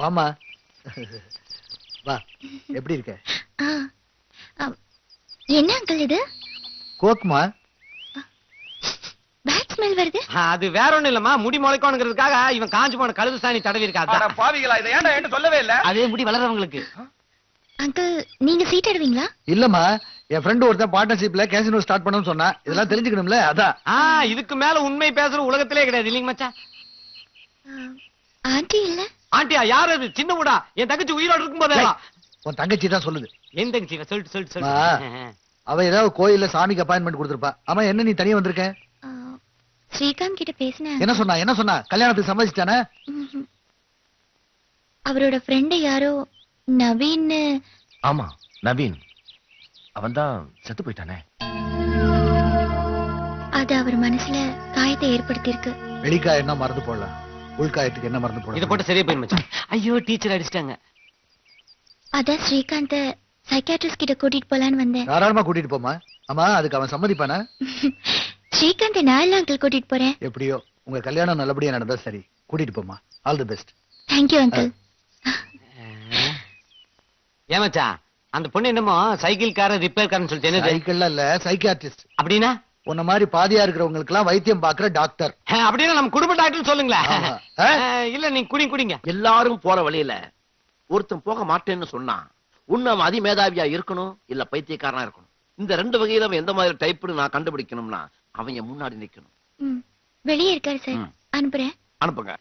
வாமா வா. எப்படி இருக்க? ஆ, ஆ, என்ன அங்கிள் இது? கோக்மா. பேட் ஸ்மெல் வருது. அது வேற ஒண்ணும் இல்லம்மா, முடி முளைக்கணுங்கிறதுக்காக இவன் காஞ்சு போன கழுது சாணி தடவி இருக்காது. பாவிகளா, இதை ஏன்டா என்கிட்ட சொல்லவே இல்ல? அதே முடி வளர்றவங்களுக்கு. அங்கிள் நீங்க சீட் எடுவீங்களா? இல்லம்மா, என் ஃப்ரெண்ட் ஒருத்தன் பார்ட்னர்ஷிப்ல கேசினோ ஸ்டார்ட் பண்ணணும்னு சொன்னா, இதெல்லாம் தெரிஞ்சுக்கணும்ல, அதான். இதுக்கு மேல உண்மை பேசுற உலகத்திலே கிடையாது இல்லைங்க மச்சான். ஆண்டி இல்ல. ஆண்டியா? யாரு அது? சின்ன முடா, என் தங்கச்சி உயிரோடு இருக்கும்போது. உன் தங்கச்சி தான் சொல்லுது. என் தங்கச்சி சொல்லிட்டு சொல்லிட்டு அம்மா, சொல்லு. அவ ஏதாவது கோயில்ல சாமிக்கு அப்பாயின்மெண்ட் கொடுத்திருப்பா. ஆமா, என்ன நீ தனியா வந்திருக்க? ஸ்ரீகாந்த் கிட்ட பேசினேன். என்ன சொன்னா? கல்யாணத்துக்கு சம்மதிச்சிட்டானே? அவரோட ஃப்ரெண்ட் யாரோ நவீன். ஆமா, நவீன். அவன் தான் செத்து போயிட்டானே. அது அவர் மனசுல காயத்தை ஏற்படுத்தி இருக்கு. வெளிக்காய என்ன மறந்து போடலாம், உள்காயத்துக்கு என்ன மறந்து போடலாம்? இத போட்டு சரியா போயிடும் மச்சான். ஐயோ, டீச்சர் அடிச்சிட்டாங்க. அதான் ஸ்ரீகாந்த சைக்காட்ரிஸ்ட் கிட்ட கூட்டிட்டு போலான்னு வந்தேன். தாராளமா கூட்டிட்டு போமா. ஆமா, அதுக்கு அவன் சம்மதிப்பானா? ஸ்ரீகாந்த் நான் இல்ல அங்கிள் கூட்டிட்டு போறேன். எப்படியோ உங்க கல்யாணம் நல்லபடியா நடந்தா சரி. கூட்டிட்டு போமா. All the best. Thank you uncle. ஏன் மச்சான், அந்த பொண்ணு என்னமோ சைக்கிள் கார ரிப்பேர் காரன்னு சொல்லிட்டு என்னது? சைக்கிள்ல இல்ல, சைக்கியாட்ரிஸ்ட். அப்படின்னா உன்ன மாதிரி பாதியா இருக்கிறவங்களுக்கு எல்லாம் வைத்தியம் பாக்குற டாக்டர். அப்படின்னா நம்ம குடும்ப டாக்டர் சொல்லுங்களேன். இல்ல நீங்க குடிங்க. எல்லாரும் போற வழியில ஒருத்தன் போக மாட்டேன்னு சொன்னா, உன்ன அவன் அதிமேதாவியா இருக்கணும், இல்ல பைத்தியக்காரனா இருக்கணும். இந்த ரெண்டு வகையில அவன் எந்த மாதிரி டைப்னு நான் கண்டுபிடிக்கணும்னா, அவன் என் முன்னாடி நிக்கணும். வெளியே இருக்காரு சார், அனுப்புறேன். அனுப்புங்க.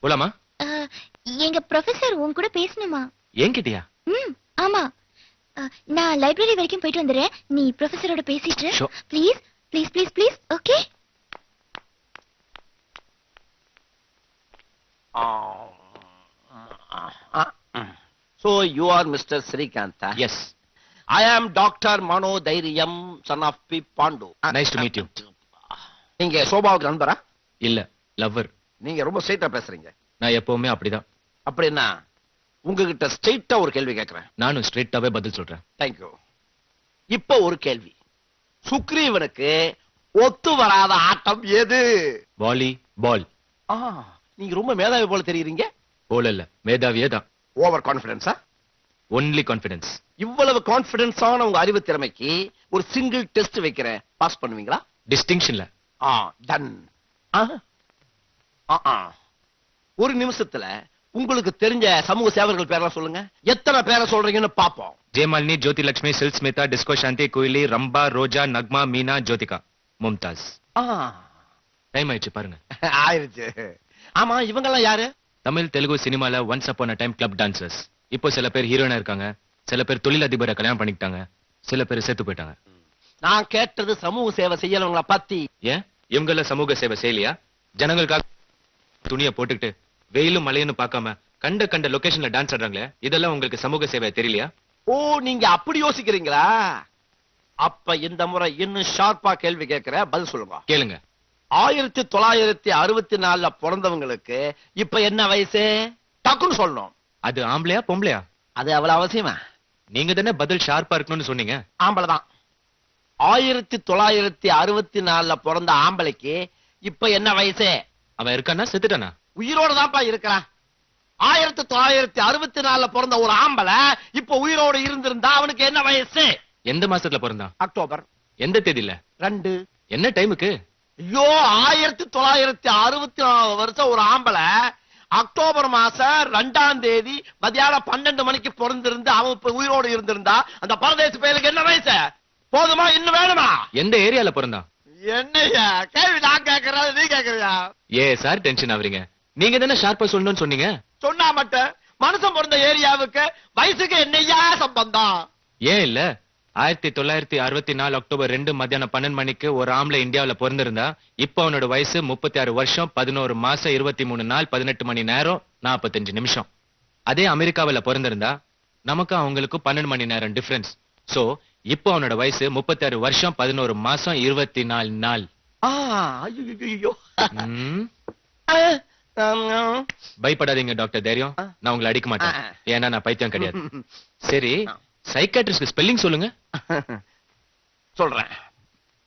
போலாமா? எங்க ப்ரொஃபசர் உன் கூட பேசணுமா? என்கிட்டயா? ஆமா, நான் லைப்ரரி வரைக்கும் போயிட்டு வந்துடுறேன். நீ ப்ரொஃபசரோட பேசிட்டு please please please please. Okay. So you are Mr. Srikanta? Yes. I am Dr. Mano Dhairiyam, son of P. Pandu. Nice to meet you. நீங்க சோபாவுக்கு நண்பரா? இல்ல, லவ்வர். நீங்க ரொம்ப ஸ்ட்ரைட்டா பேசுறீங்க. நான் எப்பவுமே அப்படிதான். அப்படின்னா உங்ககிட்ட ஸ்ட்ரைட்டா ஒரு கேள்வி கேட்கிறேன். நானும் ஸ்ட்ரைட்டாவே பதில் சொல்றேன். தேங்க்யூ. இப்போ ஒரு கேள்வி. சுக்ரீவனுக்கு ஒத்து வராத ஆட்டம் எது? வாலி பால். நீங்க ரொம்ப மேதாவி போல தெரியுறீங்க. போல இல்ல, மேதாவியே தான். ஓவர் கான்பிடன்ஸா? Only confidence. இவ்வளவு கான்பிடன்ஸான உங்க அறிவு திறமைக்கு ஒரு சிங்கிள் டெஸ்ட் வைக்கிறேன், பாஸ் பண்ணுவீங்களா? டிஸ்டிங்ஷன்ல. டன். ஒரு நிமிஷத்துல உங்களுக்கு தெரிஞ்ச சமூக சேவர்கள் பேரெல்லாம் சொல்லுங்க. எத்தனை பேரை சொல்றீங்கன்னு பாப்போம். ஜெயமாலினி, ஜோதி லட்சுமி, சில் ஸ்மிதா, டிஸ்கோ சாந்தி, குயிலி, ரம்பா, ரோஜா, நக்மா, மீனா, ஜோதிகா, மும்தாஸ். டைம் ஆயிடுச்சு பாருங்க. ஆயிருச்சு. ஆமா, இவங்க எல்லாம் யாரு? தமிழ் தெலுங்கு சினிமால once upon a time club dancers. இப்போ சில பேர் ஹீரோயினா இருக்காங்க, சில பேர் தொழிலதிபரை கல்யாணம் பண்ணிக்கிட்டாங்க, சில பேர் செத்து போயிட்டாங்க. நான் கேட்டது சமூக சேவை செய்யறவங்கள பத்தி. ஏன் இவங்கள சமூக சேவை செய்யலையா? ஜனங்களுக்காக துணியை போட்டுக்கிட்டு வெயிலும் மழைன்னு பார்க்காம கண்ட லொகேஷன்ல டான்ஸ் ஆடுறாங்களே, இதெல்லாம் உங்களுக்கு சமூக சேவை தெரியலையா? ஓ, நீங்க அப்படி யோசிக்கிறீங்களா? அப்ப இந்த முறை இன்னும் ஷார்ப்பா கேள்வி கேட்கிற, பதில் சொல்லுங்க. கேளுங்க. 1964 பிறந்தவங்களுக்கு இப்ப என்ன வயசு? டக்குன்னு சொல்லணும். அது ஆம்பளையா பொம்பளையா? அது அவ்வளவு அவசியமா? நீங்க தானே பதில் ஷார்ப்பா இருக்கணும்னு சொன்னீங்க. ஆம்பளைதான். 1964 பிறந்த ஆம்பளைக்கு இப்ப என்ன வயசு? அவன் இருக்கானா செத்துட்டானா? உயிரோட தான்ப்பா இருக்கிறான். 1964 பிறந்த ஒரு ஆம்பளை இப்ப உயிரோடு இருந்திருந்தா அவனுக்கு என்ன வயசு? எந்த மாசத்துல பிறந்தான்? அக்டோபர். எந்த தேதியில? 2. என்ன டைமுக்கு? ஐயோ, 1964 வருஷம் ஒரு ஆம்பளை அக்டோபர் மாசம் 2ஆம் தேதி மதியானம் 12 மணிக்கு பிறந்திருந்து அவன் இப்ப உயிரோடு இருந்திருந்தா அந்த பரதேச பயலுக்கு என்ன வயசு? போதுமா, இன்னும் வேணுமா? எந்த ஏரியால பிறந்தான்? என்னையா கேள்வி நான் கேட்கறேன், நீ கேட்கறியா? Sir tension ஆவறீங்க. நீங்க தானே ஷார்ப்பா சொல்லணும்னு சொன்னீங்க. சொன்னா மட்டும் மனுஷன் பிறந்த ஏரியாவுக்கு வயசுக்கு என்னையா சம்பந்தம்? ஏன் இல்ல, 1964 அக்டோபர் 2 மத்தியானம் 12 மணிக்கு ஒரு ஆம்பளை இந்தியாவுல பிறந்திருந்தா இப்ப அவனோட வயசு 36 வருஷம் 11 மாசம் 23 நாள் 18 மணி நேரம் 45 நிமிஷம். அதே அமெரிக்காவில பிறந்திருந்தா நமக்கு அவங்களுக்கு 12 மணி நேரம் டிஃபரன்ஸ். சோ இப்போ அவனோட வயசு 36 வருஷம் 11 மாசம் 24 நாள். பயப்படாதீங்க டாக்டர், தைரியம். நான் உங்களை அடிக்க மாட்டேன், ஏன்னா நான் பைத்தியம் கிடையாது. சரி, சைக்காட்ரிஸ்ட் ஸ்பெல்லிங் சொல்லுங்க. சொல்றேன்.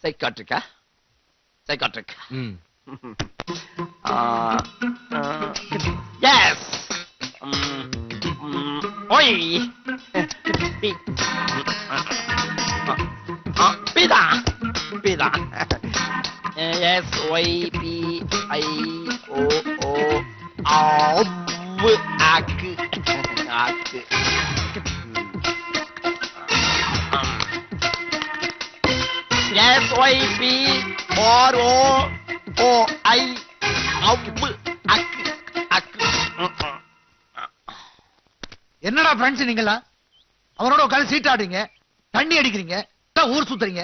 சைக்காட்ரிக்கா? சைக்காட்ரிக். எஸ் ஒய் பிதா பிதா எஸ் ஒய் பி ஐ ஓ ஓ ஆக்கு ஆக்கு எஸ் ஒய் பி ஆர் ஓ ஓ ஐ அக்கு அக்கு என்னடா ஃப்ரெண்ட்ஸ் நீங்களா? அவனோட உட்கார்ந்து சீட் ஆடுறீங்க, தண்ணி அடிக்கிறீங்க, ஊர் சுத்துறீங்க.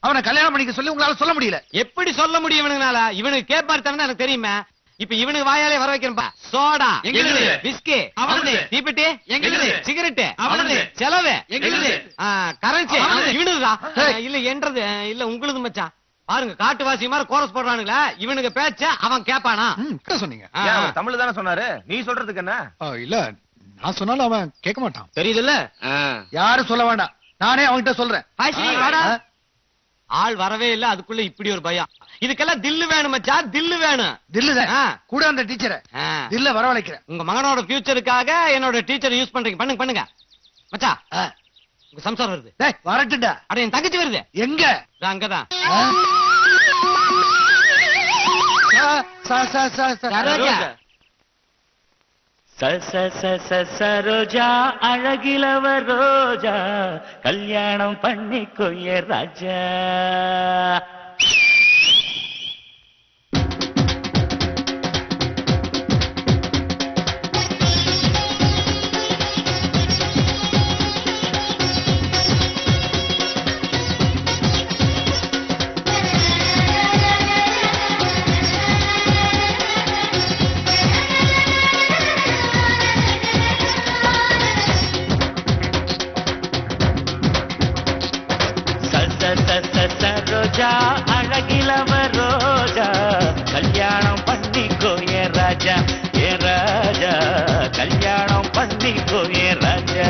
அவனை கல்யாணம் பண்ணிக்க சொல்லி உங்களால சொல்ல முடியல. எப்படி சொல்ல முடியும் இவனுங்கனால? இவனுக்கு கேப்பாரு தானே எனக்கு தெரியுமே. இப்ப இவனுக்கு வாயாலே வர வைக்கிறப்பா. சோடா எங்களுது, விஸ்கி அவனுது, தீப்பெட்டி எங்களுது, சிகரெட் அவனுது, செலவு எங்களுது, கரன்சி இவனுதுடா. இல்ல என்றது இல்ல உங்களுது மச்சான். பாருங்க காட்டுவாசி மாதிரி கோரஸ் போடுறானுங்களா. இவனுக்கு பேச்ச அவன் கேப்பானா? சொன்னீங்க தமிழ் தானே சொன்னாரு, நீ சொல்றதுக்கு என்ன? இல்ல நான் சொன்னாலும் அவன் கேட்க மாட்டான். தெரியுதுல்ல? யாரும் சொல்ல வேண்டாம், நானே அவன்கிட்ட சொல்றேன். ஆள் வரவே இல்ல, அதுக்குள்ள இப்படி ஒரு பயம். இதுக்கெல்லாம் தில்லு வேணும் மச்சா, தில்லு வேணும். தில்லுதான் கூட அந்த டீச்சரை தில்ல வரவழைக்கிறேன். உங்க மகனோட ஃபியூச்சருக்காக என்னோட டீச்சர் யூஸ் பண்றீங்க. பண்ணுங்க பண்ணுங்க மச்சா. உங்க சம்சாரம் வருது. வரட்டுடா. அட என் தங்கச்சி வருது. எங்க? அங்கதான். சரோஜா அழகிலவ ரோஜா கல்யாணம் பண்ணிக்கொய்ய ராஜா. சரோஜா அழகிலவ ரோஜா கல்யாணம் பண்ணிக்கோ ஏ ராஜா, ஏ ராஜா கல்யாணம் பண்ணிக்கோ ஏ ராஜா.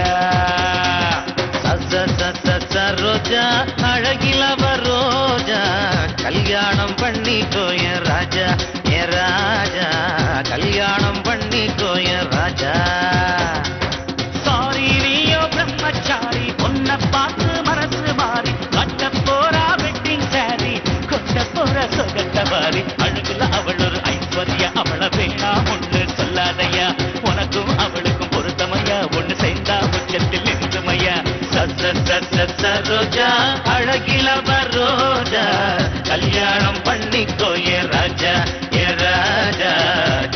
சரோஜா அழகிலவ ரோஜா கல்யாணம் பண்ணிக்கோ ஏ ராஜா, ஏ ராஜா கல்யாணம் பண்ணிக்கோ ஏ ராஜா. சாரி நீயோ பிரம்மச்சாரி, பொன்ன பார்த்து மனசு மாறி கட்ட போறா வெட்டிங் சாரி, கொட்ட போற சொகட்டவாரி. அழகுல அவள் ஒரு ஐஸ்வர்யா, அவளை வேணா ஒண்ணு சொல்லாதையா. உனக்கும் அவளுக்கும் பொருத்தமையா, ஒண்ணு சேர்ந்தா உச்சத்தில் நின்றுமையா. சரோஜா அழகிலவ ரோஜா கல்யாணம் பண்ணிக்கோ ஏ ராஜா, ஏ ராஜா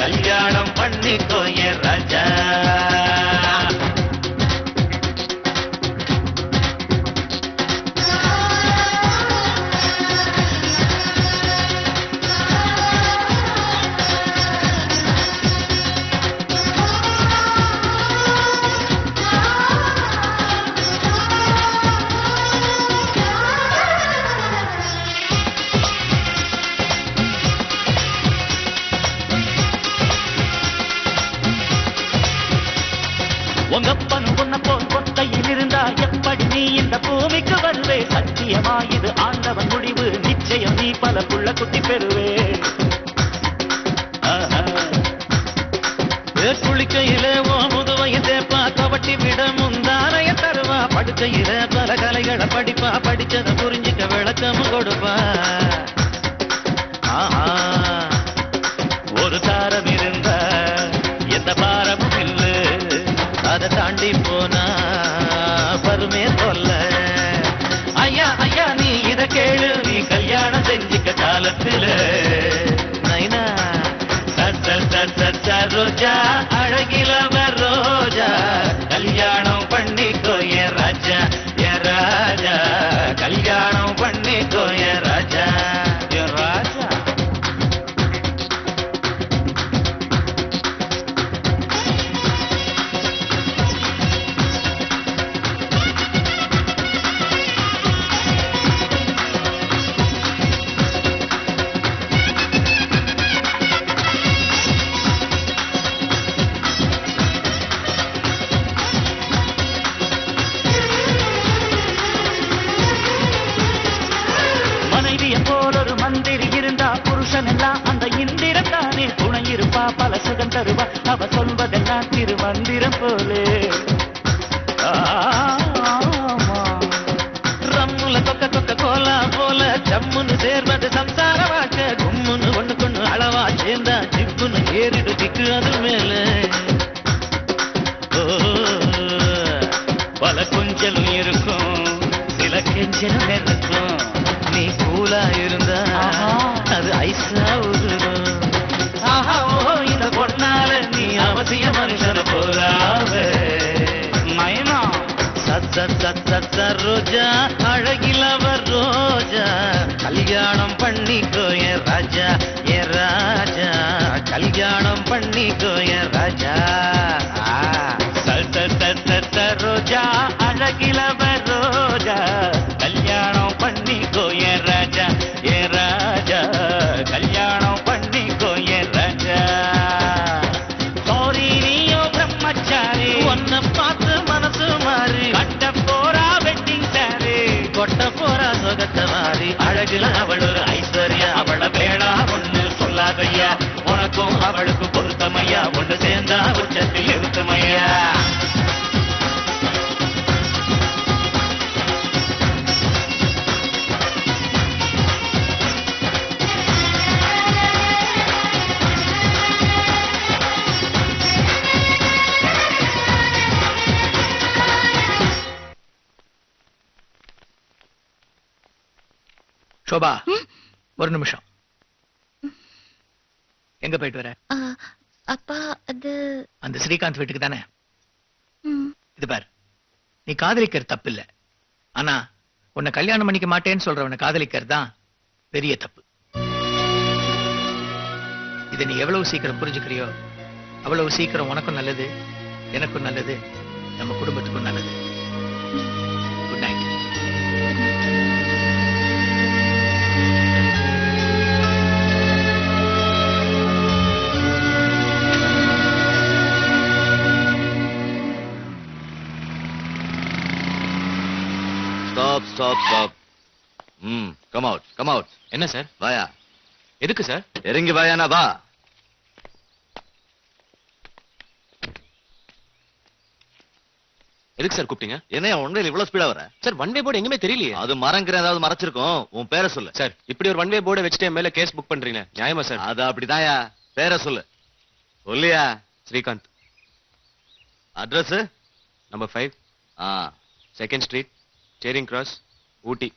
கல்யாணம் பண்ணிக்கோ ஏ ராஜா. உங்கப்பனும் பொன்ன போல் கொத்தையில் இருந்தா எப்படி நீ இந்த பூமிக்கு வருவே? சத்தியமா இது ஆண்டவன் முடிவு, நிச்சயம் நீ பல புள்ள குட்டி பெறுவே. குளிக்கையில ஓ முதுவைய தேப்பா, கவட்டி விட முந்தானைய தருவா. படுக்கையில பல கலைகளை படிப்பா, படிச்சத புரிஞ்சுக்க விளக்கமும் கொடுப்பா. ஒரு தாரம் இருந்த எந்த பாரமும் இல்லை, அதை தாண்டி போனா பருமே சொல்ல. ஐயா ஐயா நீ இத கேளு, நீ கல்யாணம் செஞ்சுக்க காலத்துல நைனா. சரோஜா அழகிலவ ரோஜா கல்யாணம் பண்ணிக்கோ ஏ ராஜா, ஏ ராஜா கல்யாணம் பண்ணிக்கோ ஏ ராஜா, ஏ ராஜா. இருப்பா பல சுகம் தருவா அவ சொல்வதெல்லாம் திருமந்திரம் போலே ரம்முல கொக்க கொக்க கோலா போல ஜம்முன்னு சேர்வது சம்சார வாழ்க்கை கும்முன்னு ஒண்ணு கொண்டு அளவா சேர்ந்தா ஜிப்புன்னு ஏறிடு திக்கு அது மேல பல கொஞ்சலும் இருக்கும் சில கெஞ்சலும் இருக்கும் நீ கூலா இருந்தா அது ஐசா உருகும் இந்த பொண்ணால நீ அவசிய மனுஷன போலாவ மயனா சத்த ரோஜா அழகிலவர் ரோஜா கல்யாணம் பண்ணிக்கோ என் ராஜா என் ராஜா கல்யாணம் பண்ணிக்கோ என் ராஜா சத்த ரோஜா அழகிலவர் ரோஜா கல்யாணம் பண்ணிக்கோ என் ராஜா என் ராஜா கல்யாணம் பண்ணிக்கோ என் ராஜா சாரி நீயோ பிரம்மச்சாரி ஒன்ன பார்த்து மனசு மாறி கட்ட போறா வெட்டிங் சாரி கொட்ட போறா சொகத்த மாறி அழகுல அவள் ஒரு ஐஸ்வர்யா அவளை வேணா ஒண்ணு சொல்லாதையா உனக்கும் அவளுக்கும் பொருத்தமையா ஒண்ணு சேர்ந்தா உச்சத்தில் இருக்குமையா சோபா ஒரு நிமிஷம் எங்க போயிட்டு வர அப்பா அது அந்த ஸ்ரீகாந்த் வீட்டுக்கு தானே இது பார் நீ காதலிக்கிறது தப்பு இல்ல ஆனா உன்னை கல்யாணம் பண்ணிக்க மாட்டேன்னு சொல்றவனை காதலிக்கிறது தான் பெரிய தப்பு இதை நீ எவ்வளவு சீக்கிரம் புரிஞ்சுக்கிறியோ அவ்வளவு சீக்கிரம் உனக்கும் நல்லது எனக்கும் நல்லது நம்ம குடும்பத்துக்கும் நல்லது good night Stop. Come out. என்ன சார்? வாயா. எதுக்கு சார்? இறங்கி வாயானா வா. எதுக்கு சார் கூப்பிட்டீங்க? என்ன ஒன்வேல இவ்வளவு ஸ்பீடா வர? சார் ஒன் வே போர்டு எங்குமே தெரியலையே. அது மரங்கிற ஏதாவது மறைச்சிருக்கும். உன் பேரை சொல்லு. சார் இப்படி ஒரு ஒன் வே போர்டை வச்சுட்டு மேல கேஸ் புக் பண்றீங்க நியாயமா சார்? அது அப்படிதான்யா. பேரை சொல்லு. சொல்லியா? Srikanth. Address number 5 2nd street Charing Cross Ooty.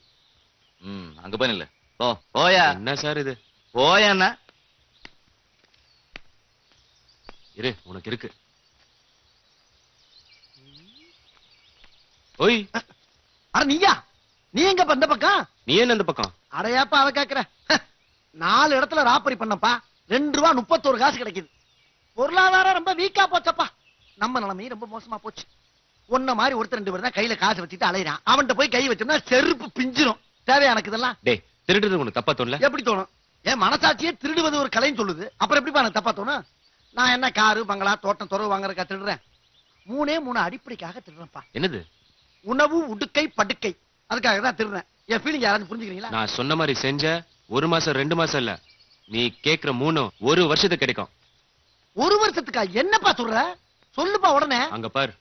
அங்க போய் நில்லு. போயா. என்ன சார் இது? போயா. இரு உனக்கு இருக்கு. ஓய் அட நீயா? நீ எங்க இந்த பக்கம்? நீ என்ன இந்த பக்கம்? அடையாப்பா அத கேக்குற. 4 இடத்துல ராப்பரி பண்ணப்பா. 2 ரூபா 31 காசு கிடைக்குது. பொருளாதாரம் ரொம்ப வீக்கா போச்சப்பா. நம்ம நிலைமை ரொம்ப மோசமா போச்சு. ஒன்ன மாதிரி ஒருத்தர் 2 பேர் தான் கையில காசு வச்சுட்டு அலையறான். அவன்கிட்ட போய் கை வச்சோம்னா செருப்பு பிஞ்சிரும். தேவையா எனக்கு இதெல்லாம்? டேய் திருடுறது உனக்கு தப்பா தோணல? எப்படி தோணும்? என் மனசாட்சியே திருடுவது ஒரு கலைன்னு சொல்லுது. அப்புறம் எப்படிப்பா எனக்கு தப்பா தோணும்? நான் என்ன காரு பங்களா தோட்டம் துறவு வாங்குறதுக்கா திருடுறேன்? 3 அடிப்படைக்காக திருடுறேன்ப்பா. என்னது? உணவு உடுக்கை படுக்கை அதுக்காக தான் திருடுறேன். என் ஃபீலிங் யாராவது புரிஞ்சுக்கிறீங்களா? நான் சொன்ன மாதிரி செஞ்ச 1 மாசம் 2 மாசம் இல்ல, நீ கேக்குற 3 1 வருஷத்துக்கு கிடைக்கும். 1 வருஷத்துக்கா? என்னப்பா சொல்ற? சொல்லுப்பா உடனே. அங்க பாரு,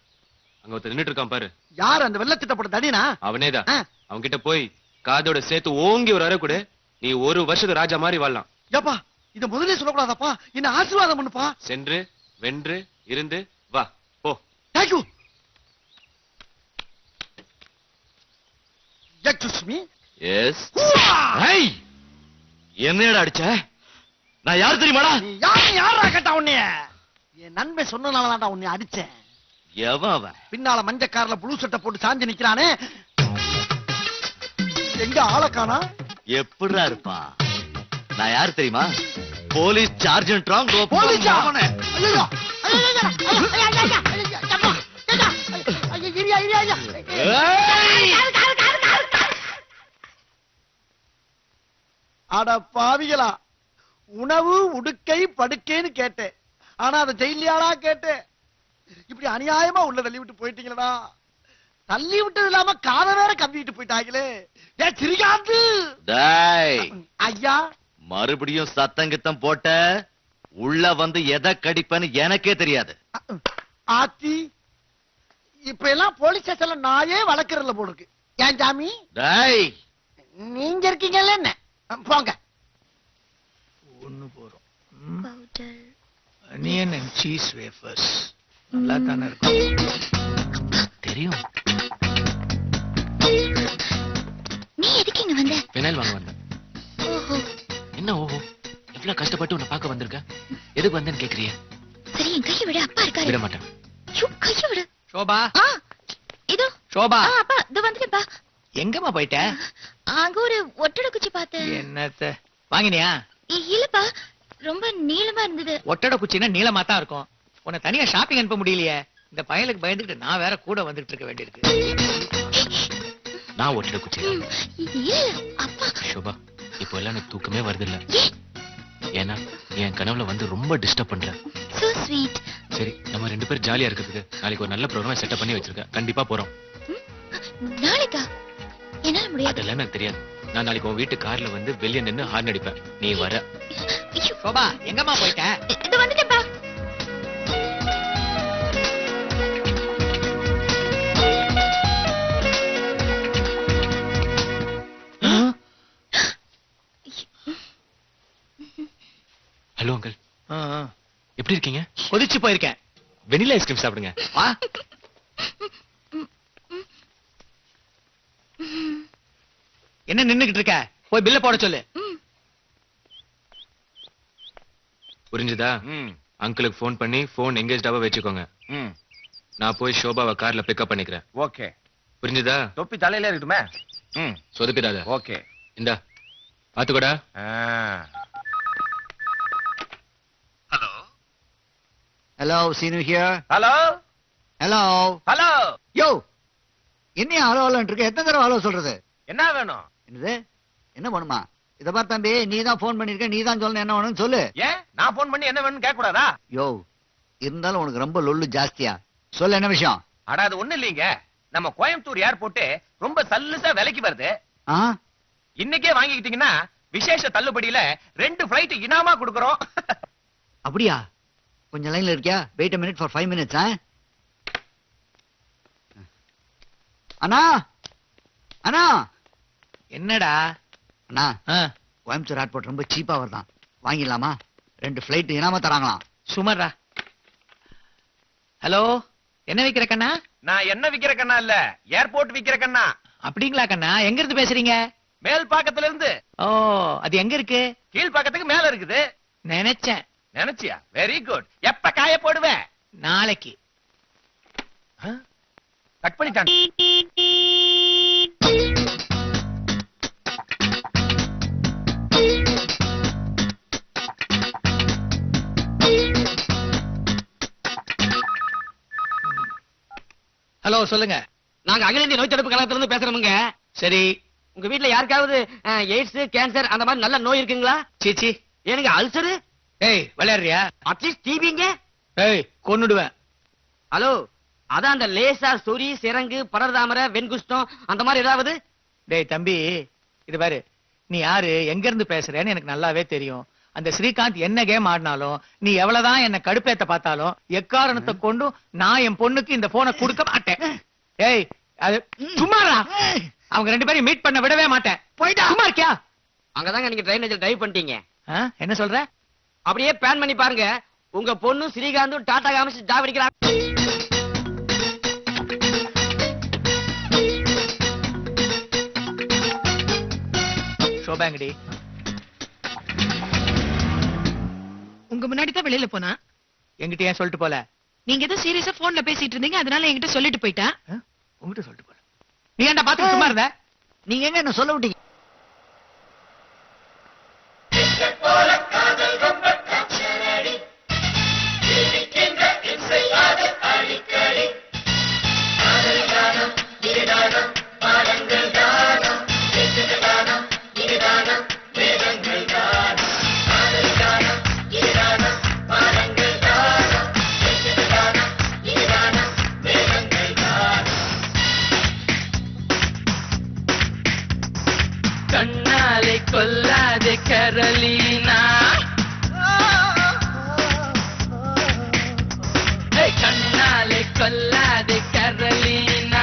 அங்க ஒருத்தர் நின்னுட்டு இருக்கான் பாரு. யார் அந்த வெள்ளத்திட்ட போட்ட தடினா? அவனேதான். அவன் கிட்ட போய் காதோட சேர்த்து ஓங்கி ஒரு அறை கொடு, நீ 1 வருஷத்துக்கு ராஜா மாதிரி வாழலாம். ஏப்பா இத முதல்ல சொல்லக்கூடாதப்பா. என்ன ஆசீர்வாதம் பண்ணுப்பா. சென்று வென்று இருந்து வா போ. Thank you. Excuse me. Yes. hey என்னடா அடிச்ச? நான் யார் தெரியுமாடா? நீ யாரா கேட்டா உன்னைய? என் நண்பன் சொன்னனால தான்டா உன்னை அடிச்சேன். எவன் அவன்? பின்னால மஞ்ச கார்ல ப்ளூ சட்டை போட்டு சாஞ்சு நிக்கிறானே, எங்க ஆளக்கானா? எப்படிடா இருப்பா? நான் யார் தெரியுமா? Police sergeant wrong. போலீஸ் அவனே. ஐயோ அட பாவிகளா, உணவு உடுக்கை படுக்கைன்னு கேட்டேன். ஆனா அதை ஜெயிலியாடா கேட்டேன். இப்படி அநியாயமா உள்ள தள்ளி விட்டு போயிட்டீங்களா? தள்ளி விட்டது இல்லாம காத வேற கம்பிட்டு போயிட்டாங்களே. ஏ ஸ்ரீகாந்த். டேய் ஐயா மறுபடியும் சத்தங்கித்தம் போட்ட உள்ள வந்து எதை கடிப்பேன்னு எனக்கே தெரியாது. ஆத்தி இப்ப எல்லாம் போலீஸ் ஸ்டேஷன்ல நாயே வளர்க்கறதுல போல இருக்கு. ஏன் ஜாமி டேய், நீங்க இருக்கீங்கல்ல என்ன போங்க. ஒண்ணு போறோம். அனியன் அண்ட் சீஸ் வேஃபர்ஸ் நல்லா தானே இருக்கும். தெரியும். நீ எதுக்கு இங்க வந்த? பெனாயில் வாங்க வந்தேன். ஓஹோ. என்ன ஓஹோ? இவ்வளவு கஷ்டப்பட்டு உன்னை பார்க்க வந்திருக்க. எதுக்கு வந்தேன்னு கேக்குறிய? சரி என் கையை விடு, அப்பா இருக்காரு. விட மாட்டேன். ஐயோ, கையை விடு. சோபா. இதோ. சோபா. அப்பா இதோ வந்துட்டேன்ப்பா. எங்கம்மா போயிட்ட? அங்க ஒரு ஒட்டடை குச்சி பார்த்தேன். என்னத்த வாங்கினியா? இல்லப்பா, ரொம்ப நீளமா இருந்தது. ஒட்டடை குச்சின்னா நீளமா தான் இருக்கும். உன்னை தனியா ஷாப்பிங் அனுப்ப முடியலையே. இந்த பயலுக்கு பயந்துட்டு நான் வேற கூட வந்துட்டு இருக்க வேண்டியிருக்கு. நான் ஒட்டடை குச்சி. இல்ல அப்பா. சோபா, இப்போ எல்லாம் எனக்கு தூக்கமே வருது இல்ல. ஏன்னா என் கனவுல வந்து ரொம்ப டிஸ்டர்ப் பண்ற. So sweet. சரி, நம்ம 2 பேரும் ஜாலியா இருக்கிறதுக்கு நாளைக்கு ஒரு நல்ல ப்ரோகிராம் செட்டப் பண்ணி வச்சிருக்கேன். கண்டிப்பா போறோம். நாளைக்கா? என்னால முடியாது. அதெல்லாம் எனக்கு தெரியாது. நான் நாளைக்கு உன் வீட்டு கார்ல வந்து வெளிய நின்னு ஹார்ன் அடிப்பேன். நீ வர. சோபா, எங்கம்மா போயிட்ட? இது வந்துட்டேன்ப்பா. Hello uncle. எப்படி இருக்கீங்க? கொதிச்சு போயிருக்கேன். வெனிலா ஐஸ்கிரீம் சாப்பிடுங்க. வா. என்ன நின்னுகிட்டு இருக்க? போய் பில்ல போட சொல்லு. புரிஞ்சுதா? அங்கிளுக்கு ஃபோன் பண்ணி ஃபோன் எங்கேஜ்டாவா வச்சுக்கோங்க. நான் போய் ஷோபாவை கார்ல பிக்கப் பண்ணிக்கிறேன். ஓகே. புரிஞ்சுதா? தொப்பி தலையில இருக்கட்டுமே. சொதப்பிடாத. ஓகே. இந்தா பாத்துக்கோடா. Hello Seenu here. Hello hello hello. Yo, என்ன ஹலோ ஹலோன்னு இருக்க? எத்தனை தடவை ஹலோ சொல்றது? என்ன வேணும்? என்னது? என்ன பண்ணுமா? இத பார் தம்பி, நீ தான் போன் பண்ணிருக்க, நீ தான் சொல்லணும் என்ன வேணும்னு சொல்லு. ஏன் நான் போன் பண்ணி என்ன வேணும்னு கேட்க கூடாதா? யோ, இருந்தாலும் உனக்கு ரொம்ப லொல்லு ஜாஸ்தியா. சொல்லு என்ன விஷயம்? அட அது ஒண்ணு இல்லீங்க. நம்ம கோயம்புத்தூர் ஏர்போர்ட் ரொம்ப சல்லுசா விலைக்கு வருது. இன்னைக்கே வாங்கிக்கிட்டீங்கன்னா விசேஷ தள்ளுபடியில 2 ஃளைட் இனாமா கொடுக்கறோம். அப்படியா? கொஞ்சம் லைன்ல இருக்கியா? Wait a minute for 5 minutes. அண்ணா அண்ணா. என்னடா? அண்ணா, கோயம்புத்தூர் ஏர்போர்ட் ரொம்ப சீப்பா வருதான், வாங்கிடலாமா? 2 ஃளைட் இனாம தராங்களாம். சுமர்ரா. ஹலோ, என்ன விக்கிற கண்ணா? நான் என்ன விக்கிற கண்ணா இல்ல, ஏர்போர்ட் விக்கிற கண்ணா. அப்படிங்களா கண்ணா? எங்க இருந்து பேசுறீங்க? மேல் பாக்கத்துல இருந்து. ஓ, அது எங்க இருக்கு? கீழ் பாக்கத்துக்கு மேல இருக்குது. நினைச்சேன். நினைச்சியா? Very good. எப்ப காய போடுவேன்? நாளைக்கு. கட் பண்ணிட்டான். ஹலோ, சொல்லுங்க. நாங்க அகில இந்திய நோய் தடுப்பு கழகத்துல இருந்து பேசுறோமுங்க. சரி, உங்க வீட்ல யாருக்காவது எய்ட்ஸ், கேன்சர் அந்த மாதிரி நல்ல நோய் இருக்குங்களா? சீச்சி. எனக்கு அல்சரு. ஏய், விளையாடுறியா? அட்லீஸ்ட் டிபிங்க. ஏய், கொன்னுடுவேன். ஹலோ, அதான் அந்த லேசா சொறி, சிரங்கு, படர்தாமரை, வெண்குஷ்டம் அந்த மாதிரி ஏதாவது? டேய் தம்பி, இது பாரு, நீ யாரு, எங்க இருந்து பேசுறேன்னு எனக்கு நல்லாவே தெரியும். அந்த ஸ்ரீகாந்த் என்ன கேம் ஆடினாலும், நீ எவ்வளவுதான் என்ன கடுப்பேத்த பார்த்தாலும், எக்காரணத்தை கொண்டும் நான் என் பொண்ணுக்கு இந்த போனை கொடுக்க மாட்டேன். ஏய், அது சும்மாடா. அவங்க 2 பேரையும் மீட் பண்ண விடவே மாட்டேன். போயிட்டா? சும்மா இருக்கியா? அங்கதாங்க நீங்க ட்ரைனேஜ்ல டிரைவ் பண்ணிட்டீங்க. என்ன சொல்ற? அப்படியே பிளான் பண்ணி பாருங்க, உங்க பொண்ணு ஸ்ரீகாந்தும் டாடா காமிச்சு ஜாவடிக்கிறாங்க. ஷோபாங்கடி. உங்க முன்னாடி தான் வெளியில போனா. என்கிட்ட ஏன் சொல்லிட்டு போல? நீங்க ஏதோ சீரியஸா போன்ல பேசிட்டு இருந்தீங்க, அதனால என்கிட்ட சொல்லிட்டு போயிட்டா. உங்ககிட்ட சொல்லிட்டு போல. நீ ஏன்டா பாத்து சும்மா இருந்த? நீங்க எங்க என்ன சொல்ல விட்டீங்க? கண்ணாலை கொல்லாதே கரலீனா, கொல்லாதே கரலீனா,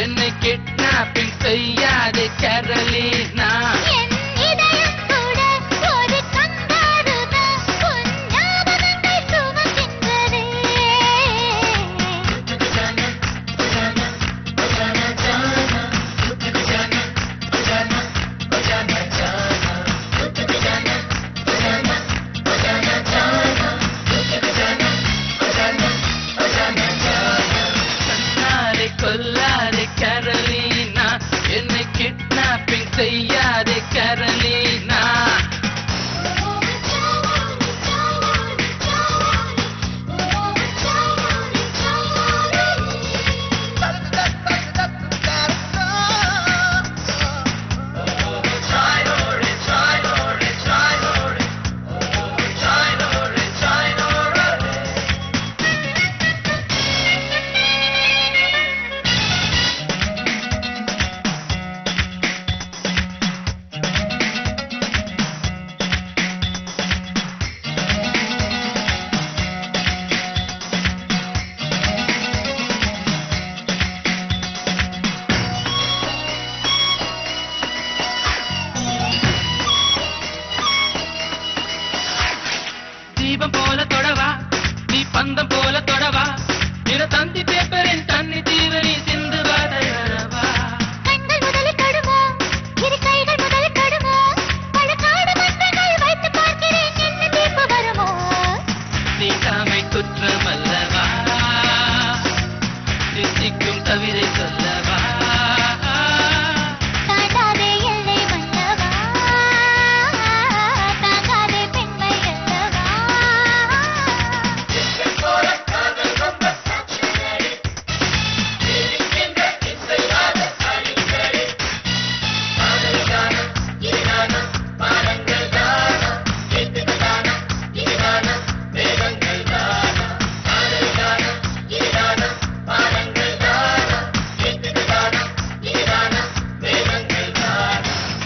என்னை கிட்னாப்பிங் செய்யாதே கரலீனா. கொல்லாதே கரலீனா, என்னை கிட்னாப்பிங் செய்யாதே கரலீனா. தீபம் போல தொடவா, நீ பந்தம் போல தொடவா, இன தந்தி பேப்பரின் தண்ணி தீவனி சிந்து வாதவா. கண்கள் முதலில் தொடுமோ, இரு கைகள் முதலில் தொடுமோ, பல காடு மன்றங்கள் வைத்து பார்க்கிறேன், என்ன தீர்ப்பு வருமோ? தீண்டாமை குற்றம் அல்லவா, தித்திக்கும் தவிரை சொல்லவா. தாண்டாதே எல்லை மன்னவா, தாங்காதே பெண்மை அல்லவா.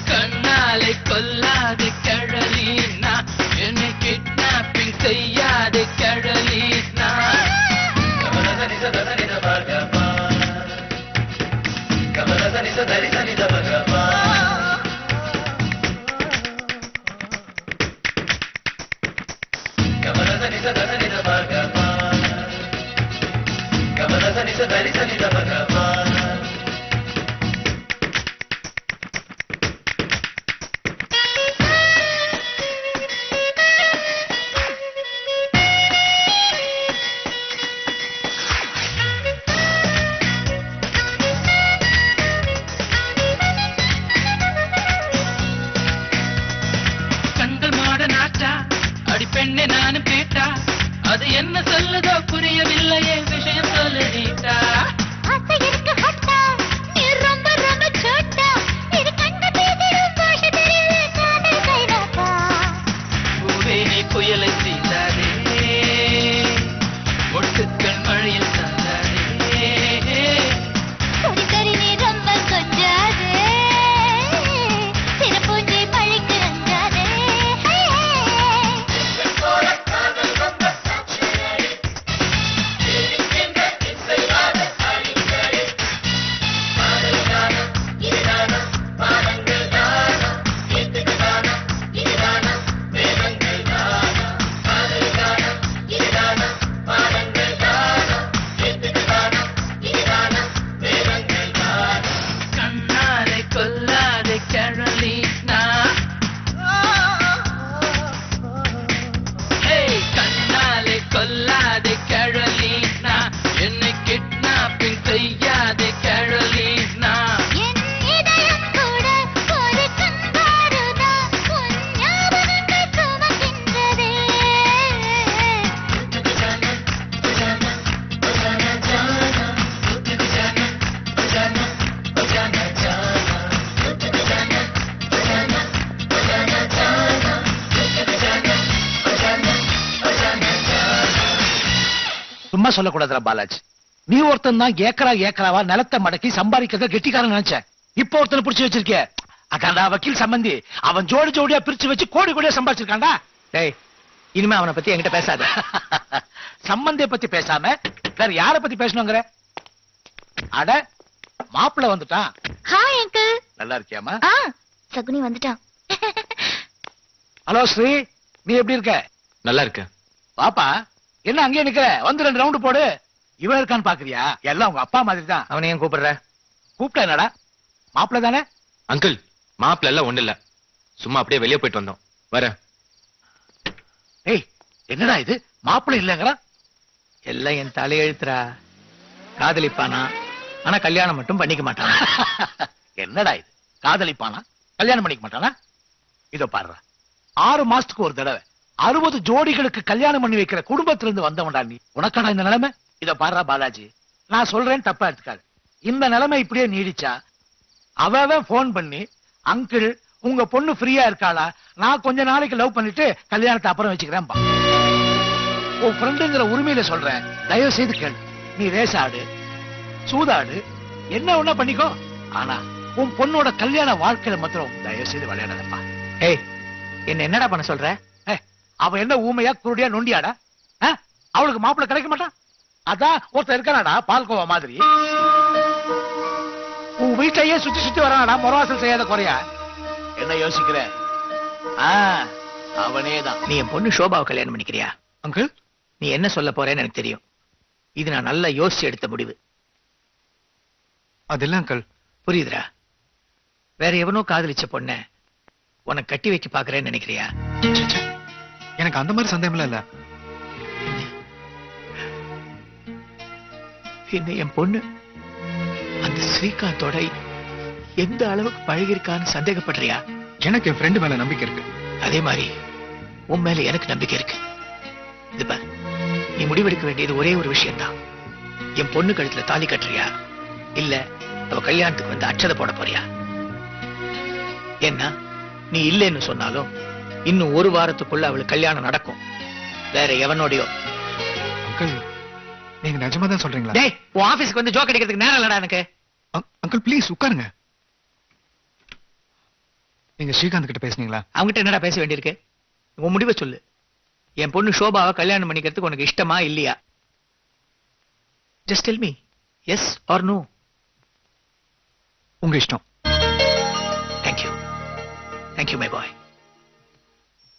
கண்ணாலை கொல்லாதே கழலீனா, என்னை கிட்னாப்பிங் செய்யாதே கழலீனா. கண்கள் மாட நாட்டா, அடி பெண்ணே நானும் கேட்டா, அது என்ன சொல்லுதோ புரியவில்லையே, விஷயம் சொல்லு நீட்டா. ஆசை இருக்கு ஹட்டா, நீ ரொம்ப ரொம்ப சோட்டா, இது கண்ட பேசிடும் பாஷை தெரியல, காதல் கைதாப்பா. பூவே நீ புயலை செய்தாதே, ஒட்டுக்கள் மழையில் தந்தாதே. பொறிக்கறி நீ ரொம்ப கொஞ்சாதே, சிறப்பூஞ்சி பழிக்கு அஞ்சாதே. கண்ணாலை கொல்லாதே கழலீனா, கண்ணாலை கொல்லாதே கழலீனா, என்னை கிட்னாப்பிங் செய்யாதே கழலீனா. என் இதயம் கூட ஒரு கண்பாடுதா, உன் ஞாபகங்கள் சுமக்கின்றதே. சும்மா சொல்லக்கூடாதுடா பாலாஜி. நீ ஒருத்தன் தான் ஏக்கராவா நிலத்தை மடக்கி சம்பாதிக்கிறத கெட்டிக்காரன் நினைச்ச. இப்ப ஒருத்தனை பிடிச்சு வச்சிருக்க. அதான்டா வக்கீல் சம்பந்தி. அவன் ஜோடியா பிரிச்சு வச்சு கோடியா சம்பாதிச்சிருக்கான்டா. டேய், இனிமே அவனை பத்தி என்கிட்ட பேசாத. சம்பந்திய பத்தி பேசாம வேற யார பத்தி பேசணுங்கிற? அட மாப்பிள்ள வந்துட்டான். Hi uncle. நல்லா இருக்கியாமா? சகுனி வந்துட்டான். ஹலோ ஸ்ரீ, நீ எப்படி இருக்க? நல்லா இருக்க. பாப்பா என்ன அங்கேயே நிக்கிற? வந்து 2 ரவுண்ட் போடு. இவன் இருக்கான்னு பாக்குறியா? எல்லாம் உங்க அப்பா மாதிரி தான். அவனை ஏன் கூப்பிடுற? கூப்பிட்ட என்னடா? மாப்பிள்ள தானே? அங்கிள், மாப்பிள்ள எல்லாம் ஒண்ணு இல்ல, சும்மா அப்படியே வெளியே போயிட்டு வந்தோம். வர. ஏய் என்னடா இது, மாப்பிள்ள இல்லங்கறா? எல்லாம் என் தலையெழுத்துறா. காதலிப்பானா, ஆனா கல்யாணம் மட்டும் பண்ணிக்க மாட்டானா. என்னடா இது, காதலிப்பானா கல்யாணம் பண்ணிக்க மாட்டானா? இதோ பாருடா, 6 மாசத்துக்கு ஒரு தடவை 60 ஜோடிகளுக்கு கல்யாணம் பண்ணி வைக்கிற குடும்பத்துல இருந்து வந்தவன்டா நீ. உனக்கான இந்த நிலைமை? இத பாருடா பாலாஜி, நான் சொல்றேன் தப்பா எடுத்துக்காது. இந்த நிலைமை இப்படியே நீடிச்சா அவன் போன் பண்ணி, அங்கிள் உங்க பொண்ணு ஃப்ரீயா இருக்காளா, நான் கொஞ்ச நாளைக்கு லவ் பண்ணிட்டு கல்யாணத்தை அப்புறம் வச்சுக்கிறேன். உன் ஃப்ரெண்டுங்கிற உரிமையில சொல்றேன், தயவு செய்து கேளு. நீ ரேசாடு, சூதாடு, என்ன ஒண்ணா பண்ணிக்கோ, ஆனா உன் பொண்ணோட கல்யாண வாழ்க்கையில மாத்திரம் தயவு செய்து விளையாடாதப்பா. ஏய், என்ன என்னடா பண்ண சொல்ற? அவ என்ன ஊமையா குருடியா நொண்டியாடா? அவளுக்கு மாப்பிள்ள கிடைக்க மாட்டான். அதான் ஒருத்தர் இருக்கானாடா பால்கோவா மாதிரி, உன் வீட்டையே சுத்தி சுத்தி வரானாடா முறவாசல் செய்யாத குறையா. என்ன யோசிக்கிற? அவனேதான். நீ என் பொண்ணு சோபாவை கல்யாணம் பண்ணிக்கிறியா? அங்கிள், நீ என்ன சொல்ல போறேன்னு எனக்கு தெரியும். இது நான் நல்லா யோசிச்சு எடுத்த முடிவு. அதெல்லாம் அங்கிள் புரியுதுடா. வேற எவனோ காதலிச்ச பொண்ண உனக்கு கட்டி வைக்க பாக்குறேன்னு நினைக்கிறியா? எனக்கு அந்த மாதிரி சந்தேகம் இல்ல. என்ன என் பொண்ணு அந்த ஸ்ரீகாந்தோட எந்த அளவுக்கு பழகிருக்கான்னு சந்தேகப்படுறியா? எனக்கு என் ஃப்ரெண்டு மேல நம்பிக்கை இருக்கு. அதே மாதிரி உன் மேல எனக்கு நம்பிக்கை இருக்கு. இது பார், நீ முடிவெடுக்க வேண்டியது ஒரே ஒரு விஷயம்தான். என் பொண்ணு கழுத்துல தாலி கட்டுறியா, இல்ல அவ கல்யாணத்துக்கு வந்து அட்சதை போட போறியா? என்ன நீ இல்லைன்னு சொன்னாலும் இன்னும் 1 வாரத்துக்குள்ள அவளுக்கு கல்யாணம் நடக்கும், வேற எவனோடையோ. அங்கிள், நீங்க நிஜமா தான் சொல்றீங்களா? டேய், உன் ஆபீஸ்க்கு வந்து ஜோக் அடிக்கிறதுக்கு நேரம் இல்லடா எனக்கு. அங்கிள் ப்ளீஸ் உட்காருங்க. நீங்க ஸ்ரீகாந்த் கிட்ட பேசுனீங்களா? அவங்ககிட்ட என்னடா பேச வேண்டியிருக்கு? உன் முடிவை சொல்லு. என் பொண்ணு சோபாவை கல்யாணம் பண்ணிக்கிறதுக்கு உனக்கு இஷ்டமா இல்லையா? Just tell me, yes or no. உங்க இஷ்டம். Thank you, thank you my boy.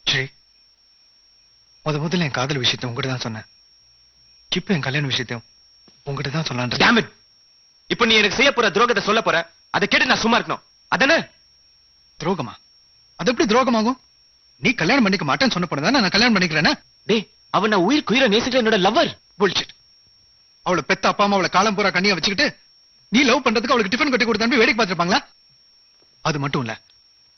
Sri, முதல்ல என் காதல் விஷயத்தை உங்ககிட்ட தான் சொன்னேன். இப்ப என் கல்யாண விஷயத்தையும் உங்ககிட்ட தான் சொல்லலாம். Damn it! இப்ப நீ எனக்கு செய்ய போற துரோகத்தை சொல்ல போற, அதை கேட்டு நான் சும்மா இருக்கணும் அதானே? துரோகமா? அது எப்படி துரோகமாகும்? நீ கல்யாணம் பண்ணிக்க மாட்டேன்னு சொன்ன பொண்ணு நான் கல்யாணம் பண்ணிக்கிறேன்னா? டேய், அவன் நான் உயிர் குயிர நேசிக்கிற என்னோட லவ்வர். புல்ஷிட். அவளை பெத்த அப்பா அம்மா அவளை காலம் பூரா கண்ணியா வச்சுக்கிட்டு நீ லவ் பண்றதுக்கு அவளுக்கு டிஃபன் கட்டி கொடுத்து வேடிக்கை பார்த்திருப்பாங்களா? அது மட்டும் இல்ல,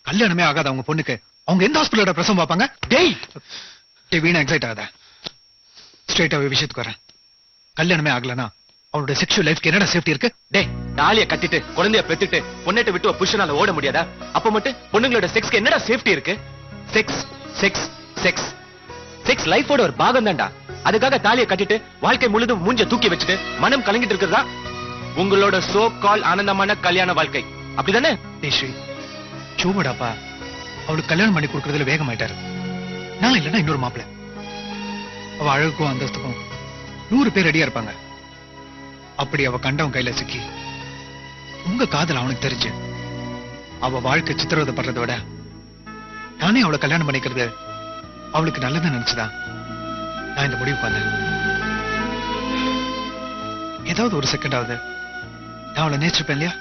கல்யாணமே ஆகாத அவங்க பொண்ணுக்கு அவங்க எந்த ஹாஸ்பிட்டலோட பிரசவம் பார்ப்பாங்க? டேய் வீணா எக்ஸைட் ஆகாத. ஸ்ட்ரெயிட்டாவே விஷயத்துக்கு வரேன். கல்யாணமே ஆகலனா அவளோட செக்ஷுவல் லைஃப்க்கு என்னடா சேஃப்டி இருக்கு? டேய், தாலிய கட்டிட்டு குழந்தைய பெத்துட்டு பொண்ணேட்ட விட்டு புருஷனால ஓட முடியாதா? அப்ப மட்டும் பொண்ணுங்களோட செக்ஸ்க்கு என்னடா சேஃப்டி இருக்கு? செக்ஸ் செக்ஸ் செக்ஸ் செக்ஸ் லைஃபோட ஒரு பாகம் தான்டா. அதுக்காக தாலிய கட்டிட்டு வாழ்க்கை முழுதும் மூஞ்ச தூக்கி வச்சுட்டு மனம் கலங்கிட்டு இருக்கிறதா உங்களோட சோ கால் ஆனந்தமான கல்யாண வாழ்க்கை, அப்படிதானே? ஸ்ரீ, சூபடாப்பா அவளுக்கு கல்யாணம் பண்ணி கொடுக்கறதுல வேகமாயிட்டாரு. நான் இல்லைன்னா இன்னொரு மாப்பிள்ள. அவ அழகுக்கும் அந்தஸ்துக்கும் 100 பேர் ரெடியா இருப்பாங்க. அப்படி அவ கண்டவன் கையில சிக்கி உங்க காதல் அவனுக்கு தெரிஞ்சு அவ வாழ்க்கை சித்திரவதை பண்றதை விட நானே அவளை கல்யாணம் பண்ணிக்கிறது அவளுக்கு நல்லதுன்னு நினைச்சுதான் நான் இந்த முடிவுக்கு வந்தேன். ஏதாவது ஒரு செகண்ட் ஆகுது நான் அவளை நேசிப்பேன் இல்லையா?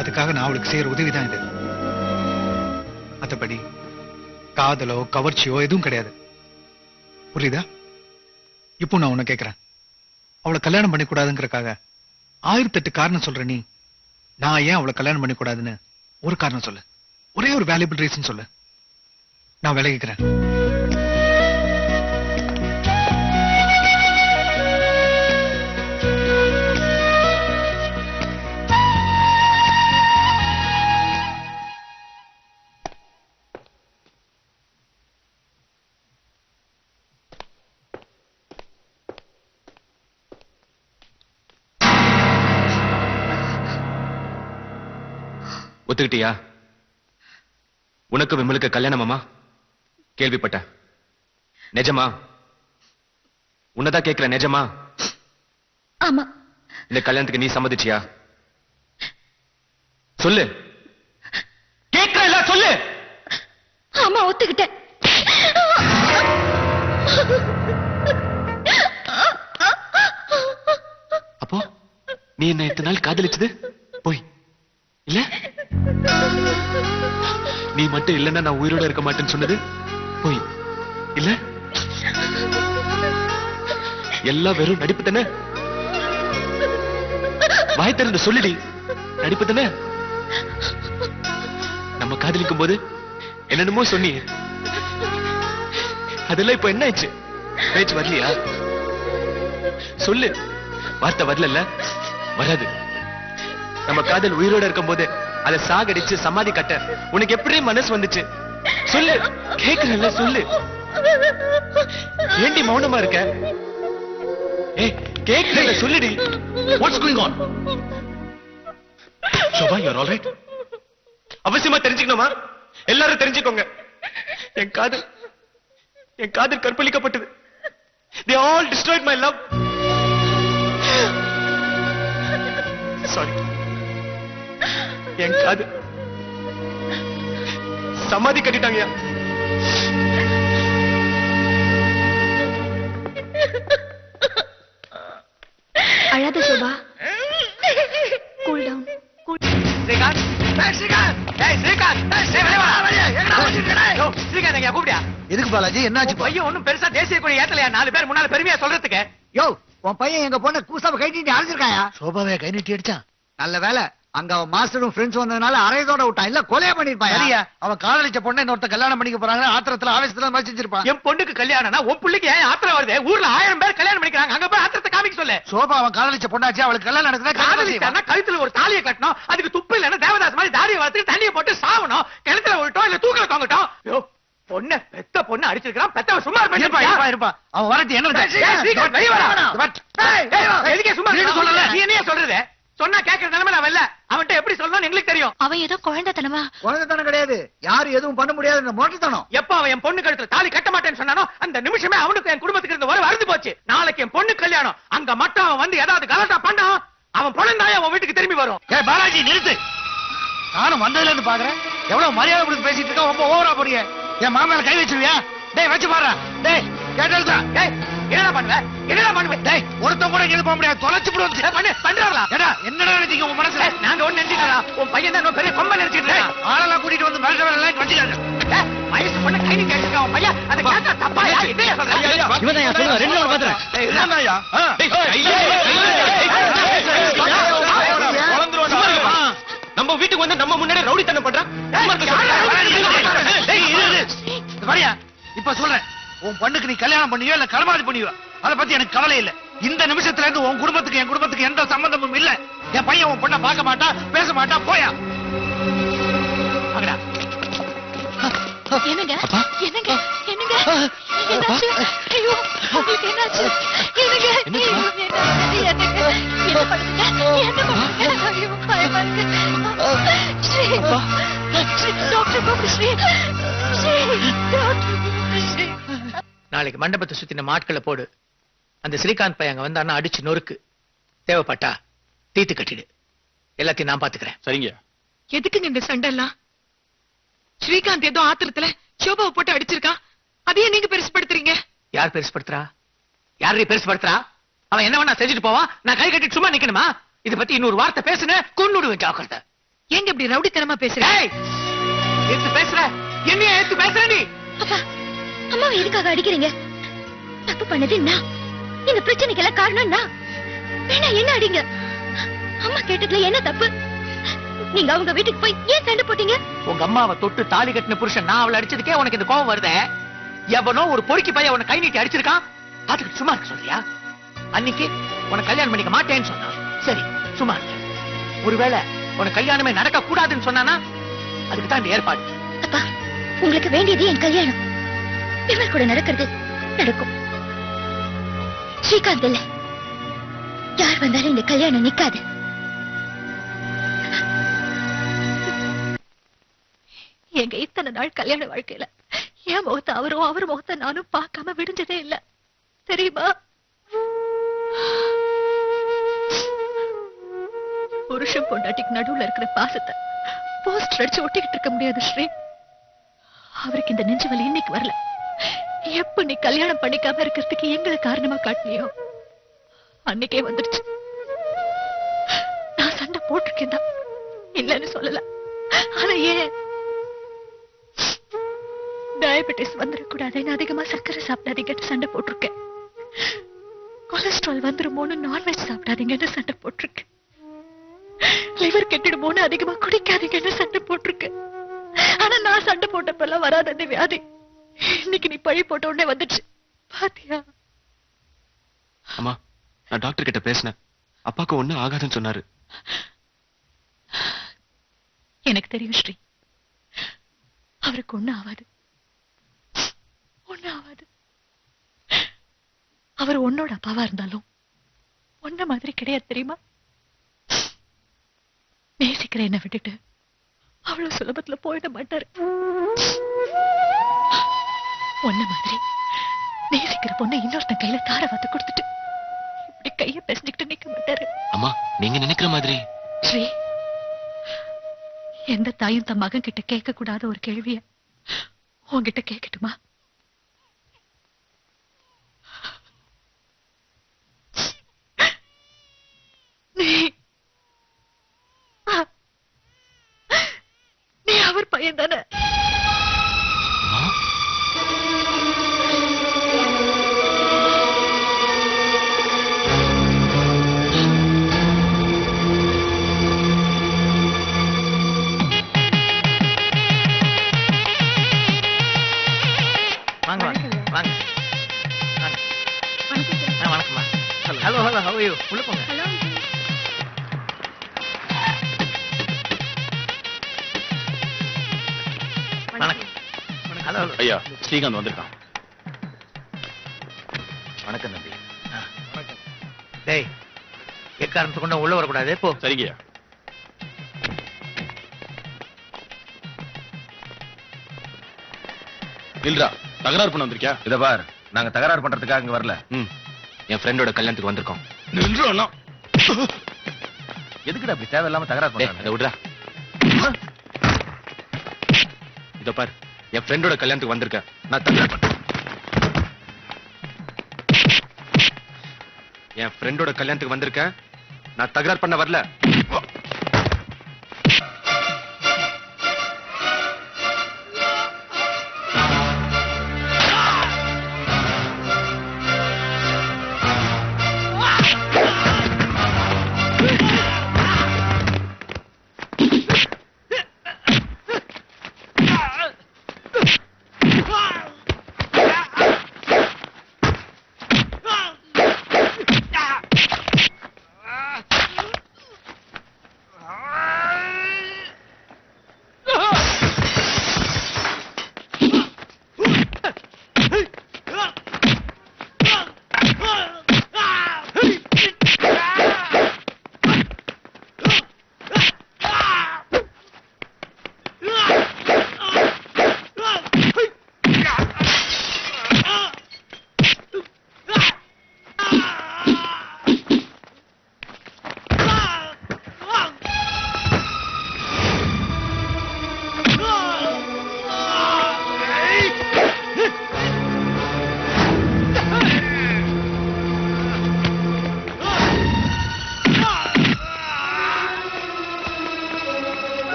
அதுக்காக நான் அவளுக்கு செய்யற உதவிதான் இது. மற்றபடி காதலோ கவர்ச்சியோ எதுவும் கிடையாது. புரியுதா? இப்போ நான் உன்னை கேட்கிறேன், அவளை கல்யாணம் பண்ணி கூடாதுங்கிறக்காக 1008 காரணம் சொல்ற நீ, நான் ஏன் அவளை கல்யாணம் பண்ணி கூடாதுன்னு ஒரு காரணம் சொல்லு. ஒரே ஒரு வேல்யூபிள் ரீசன் சொல்லு, நான் விலகிக்கிறேன். ஒத்துக்கிட்டியா? உனக்கு விமலுக்கு கல்யாணமாமா? கேள்விப்பட்ட. நிஜமா? உன்னதான் கேட்கிற, நிஜமா? ஆமா. இந்த கல்யாணத்துக்கு நீ சம்மதிச்சியா? சொல்லு. கேட்கல, சொல்லு. ஆமா, ஒத்துக்கிட்டேன். அப்போ நீ என்ன இத்தனை நாள் காதலிச்சது போய் இல்ல? நீ மட்டும் இல்லன்னா நான் உயிரோட இருக்க மாட்டேன்னு சொன்னது போய் இல்ல? எல்லாம் வெறும் நடிப்பு தானே? வாய் திறந்து சொல்லுடி, நடிப்பு தானே? நம்ம காதலிக்கும் போது என்னென்னமோ சொன்னியே, அதெல்லாம் இப்ப என்ன ஆச்சு? பேச்சு வரலையா? சொல்லு. வார்த்தை வரல, வராது. நம்ம காதல் உயிரோட இருக்கும் போது அதை சாகடிச்சு சமாதி கட்ட உனக்கு எப்படி மனசு வந்துச்சு? சொல்லு. கேக்குறல்ல, சொல்லு. ஏண்டி மௌனமா இருக்க? ஏய், கேக்குறல்ல, சொல்லுடி. What's going on? Sofa, you're all right? அவசியமா தெரிஞ்சுக்கணுமா? எல்லாரும் தெரிஞ்சுக்கோங்க. என் காதல் கற்பழிக்கப்பட்டது. They all destroyed my love. Sorry. என் காதல் சமாதி கட்டிட்டாங்க. அழாத சோபா. Cool down. ஸ்ரீகாந்த், ஸ்ரீகாந்த், ஸ்ரீகாந்த், ஸ்ரீகாந்த் எங்க கூப்பிட்டியா? எதுக்கு பாலாஜி, என்னாச்சு? பையன் ஒண்ணும் பெருசா தேசிய கொடி ஏத்தலையா? 4 பேர் முன்னால பெருமையா சொல்றதுக்கு. யோ, உன் பையன் எங்க பொண்ணை கூசாம கை நீட்டி அழைச்சிருக்காயா? சோபாவே கை நீட்டி அடிச்சான். நல்ல வேலை, அங்க அவன் மாஸ்டரும் ஃப்ரெண்ட்ஸ் வந்ததுனால அரையதோட விட்டான், இல்ல கொலையா பண்ணிருப்பான். சரியா, அவன் காதலிச்ச பொண்ணை இன்னொருத்த கல்யாணம் பண்ணிக்க போறாங்க, ஆத்திரத்துல ஆவேசத்துல மாதிரி செஞ்சிருப்பான். என் பொண்ணுக்கு கல்யாணம்னா உன் புள்ளிக்கு ஏன் ஆத்திரம் வருது? ஊர்ல 1000 பேர் கல்யாணம் பண்ணிக்கிறாங்க, அங்க போய் ஆத்திரத்தை காமிக்க சொல்லு. சோபா அவன் காதலிச்ச பொண்ணாச்சு, அவளுக்கு கல்யாணம் நடக்குதா? காதலிச்சானா கழுத்துல ஒரு தாலியை கட்டணும், அதுக்கு துப்பு இல்லைன்னா தேவதாஸ் மாதிரி தாடியை வளர்த்து தண்ணியை போட்டு சாவணும், கிணத்துல விட்டோம் இல்ல தூக்கல தொங்கட்டும். பொண்ணு பெத்த பொண்ணு அடிச்சிருக்கான், பெத்தவ சும்மா இருப்பா. அவன் வரது என்ன எதுக்கே சும்மா சொல்லல? நீ என்ன சொல்றது? சொன்னா கேட்கற நிலைமை நான் வரல. அவன்கிட்ட எப்படி சொல்லணும்னு எங்களுக்கு தெரியும். அவன் ஏதோ குழந்தைத்தனமா? குழந்தைத்தனம் கிடையாது, யாரும் எதுவும் பண்ண முடியாது மோட்டத்தனம். எப்ப அவன் என் பொண்ணு கழுத்துல தாலி கட்ட மாட்டேன்னு சொன்னானோ அந்த நிமிஷமே அவனுக்கு என் குடும்பத்துக்கு இருந்த ஒரு அறுந்து போச்சு. நாளைக்கு என் பொண்ணு கல்யாணம், அங்க மட்டும் அவன் வந்து ஏதாவது கலட்டா பண்ணான், அவன் பொண்ணாய அவன் வீட்டுக்கு திரும்பி வரும். பாலாஜி நிறுத்து. நானும் வந்ததுல இருந்து பாக்குறேன், எவ்வளவு மரியாதை கொடுத்து பேசிட்டு இருக்கா. ரொம்ப ஓவரா போறீங்க. என் மாமேல கை வச்சிருவியா? டேய் வச்சு பாரு. டேய் கேட்டா என்னடா பண்ணுவேன்? டேய் ஒருத்தன் கூட எது போக முடியாது, தொலைச்சு பண்றாங்களா? என்னடா நினைச்சீங்க உங்க மனசுல? நாங்க ஒண்ணு நினைச்சுக்கிறா, உன் பையன் தான் பெரிய கொம்ப நினைச்சிட்டு ஆளெல்லாம் கூட்டிட்டு வந்து மிரட்ட வேலை வச்சுக்காங்க. வயசு பொண்ணு கை நீட்டி அடிச்சிருக்கான் அவன் பையன், அதை கேட்டா தப்பாயா? என்னையா சொல்றேன்? இவன் சொல்லுங்க, 2 நாள் பாத்துறேன். நம்ம வீட்டுக்கு வந்து நம்ம முன்னாடி ரவுடித்தனம் பண்றான். இப்ப சொல்றேன், உன் பொண்ணுக்கு நீ கல்யாணம் பண்ணியோ இல்ல கலமாதி பண்ணியோ அதை பத்தி எனக்கு கவலை இல்ல. இந்த நிமிஷத்துல இருந்து உன் குடும்பத்துக்கு என் குடும்பத்துக்கு எந்த சம்பந்தமும் இல்ல. என் பையன் உன் பொண்ணை பார்க்க மாட்டா, பேச மாட்டா, போயா. என்னங்க என்னங்க என்னங்க என்னாச்சு? ஐயோ, உங்களுக்கு என்னாச்சு? என்னங்க என்ன பண்ணுங்க? ஐயோ, பயமா இருக்கு. ஸ்ரீ, டாக்டர் கூப்பிடு. ஸ்ரீ, ஸ்ரீ. நாளைக்கு மண்டபத்தை சுத்தின மாட்களை போடு. அந்த ஸ்ரீகாந்த் பையன் அங்க வந்தான்னா அடிச்சு நொறுக்கு. தேவைப்பட்டா தீத்து கட்டிடு. எல்லாத்தையும் நான் பாத்துக்கிறேன். சரிங்க. எதுக்குங்க இந்த சண்டை எல்லாம்? ஸ்ரீகாந்த் ஏதோ ஆத்திரத்துல சோபாவை போட்டு அடிச்சிருக்கான், அதையே நீங்க பெருசுப்படுத்துறீங்க. யார் பெருசுப்படுத்துறா? யாரு பெருசுப்படுத்துறா? அவன் என்ன வேணா செஞ்சுட்டு போவான், நான் கை கட்டிட்டு சும்மா நிக்கணுமா? இத பத்தி இன்னொரு வார்த்தை பேசுன கொன்னுடுவேன், ஜாக்கிரதை. ஏங்க இப்படி ரவுடித்தனமா பேசுறீங்க? ஏத்து பேசுற, என்னைய ஏத்து பேசுற நீ? அப்பா, அம்மாவை எதுக்காக அடிக்கிறீங்க? தப்பு பண்ணது நான். இந்த பிரச்சனைக்கு எல்லாம் காரணம் நான். வேணா என்ன அடிங்க, அம்மா கேட்டதுல என்ன தப்பு? நீங்க அவங்க வீட்டுக்கு போய் ஏன் சண்டை போட்டீங்க? உங்க அம்மாவை தொட்டு தாலி கட்டின புருஷன் நான் அவளை அடிச்சதுக்கே உனக்கு இந்த கோபம் வருதே? எவனோ ஒரு பொறுக்கி பையன் உன்னை கை நீட்டி அடிச்சிருக்கான், அதுக்கு சும்மா இருக்க சொல்றியா? அன்னைக்கு உனக்கு கல்யாணம் பண்ணிக்க மாட்டேன்னு சொன்னான், சரி சும்மா இருக்க. ஒருவேளை உனக்கு கல்யாணமே நடக்க கூடாதுன்னு சொன்னானா அதுக்கு தான் இந்த ஏற்பாடு. அப்பா, உங்களுக்கு வேண்டியது என் கல்யாணம். விமல் கூட நடக்கிறது நடக்கும். ஸ்ரீகாந்த் இல்ல, யார் வந்தாலும் இந்த கல்யாணம் நிக்காது. எங்க இத்தனை நாள் கல்யாண வாழ்க்கையில என் முகத்தை அவரும் அவர் முகத்தை நானும் பார்க்காம விடுஞ்சதே இல்ல, தெரியுமா? புருஷன் பொண்டாட்டிக்கு நடுவுல இருக்கிற பாசத்தை போஸ்டர் அடிச்சு ஒட்டிக்கிட்டு இருக்க முடியாது ஸ்ரீ. அவருக்கு இந்த நெஞ்சு வலி இன்னைக்கு வரல. எப்ப நீ கல்யாணம் பண்ணிக்காம இருக்கிறதுக்கு எங்களை காரணமா காட்டினியோ அன்னைக்கே வந்துருச்சு. நான் சண்டை போட்டிருக்கேன் தான், இல்லன்னு சொல்லல. ஆனா ஏன் டயபெட்டிஸ் வந்துடக்கூடாதுன்னு அதிகமா சர்க்கரை சாப்பிடாதீங்கன்னு சண்டை போட்டிருக்கேன். கொலஸ்ட்ரால் வந்துருமோன்னு நான்வெஜ் சாப்பிடாதீங்கன்னு சண்டை போட்டிருக்கேன். லிவர் கெட்டிடுமோன்னு அதிகமா குடிக்காதீங்கன்னு சண்டை போட்டிருக்கேன். ஆனா நான் சண்டை போட்டப்பெல்லாம் வராத அந்த வியாதி இன்னைக்கு நீ பழி போட்ட உடனே வந்துச்சு. பாத்தியா? அம்மா, நான் டாக்டர் கிட்ட பேசினேன். அப்பாக்கு ஒண்ணும் ஆகாதுன்னு சொன்னாரு. எனக்கு தெரியும் ஸ்ரீ, அவருக்கு ஒண்ணும் ஆகாது. ஒண்ணும் ஆகாது. அவர் உன்னோட அப்பாவா இருந்தாலும் ஒன்ன மாதிரி கிடையாது தெரியுமா? நேசிக்கிற என்ன விட்டுட்டு அவ்வளவு சுலபத்துல போயிட மாட்டாரு. ஒன்ன மாதிரி நேசிக்கிற பொண்ணை இன்னொருத்தன் கையில தார வாத்து கொடுத்துட்டு இப்படி கைய பேசிக்கிட்டு நிக்க மாட்டாரு. அம்மா, நீங்க நினைக்கிற மாதிரி ஸ்ரீ, எந்த தாயும் தன் மகன் கிட்ட கேட்க கூடாத ஒரு கேள்விய உன்கிட்ட கேட்கட்டுமா? நீ அவர் பையன் தானே? வாங்க வாங்க வாங்க. வணக்கம்மா. Hello hello, how you? உள்ள போங்க. வணக்கம். Hello hello. ஐயா, ஸ்ரீகாந்த் வந்திருக்கான். வணக்கம் தம்பி. டேய், எக்காரணத்து கொண்டு உள்ள வரக்கூடாது. போ. சரிங்கய்யா. இல்லடா, தகராறு பண்ண வந்திருக்கியா? இத பார், நாங்க தகராறு பண்றதுக்காக இங்க வரல. என் ஃப்ரெண்டோட கல்யாணத்துக்கு வந்திருக்கோம். நில்றோம். எதுக்குடா அப்படி தேவையில்லாம தகராறு பண்றாங்க? அதை விடுறா. இத பார், என் ஃப்ரெண்டோட கல்யாணத்துக்கு வந்திருக்கேன். நான் தகராறு பண்ண என் ஃப்ரெண்டோட கல்யாணத்துக்கு வந்திருக்கேன். நான் தகராறு பண்ண வரல.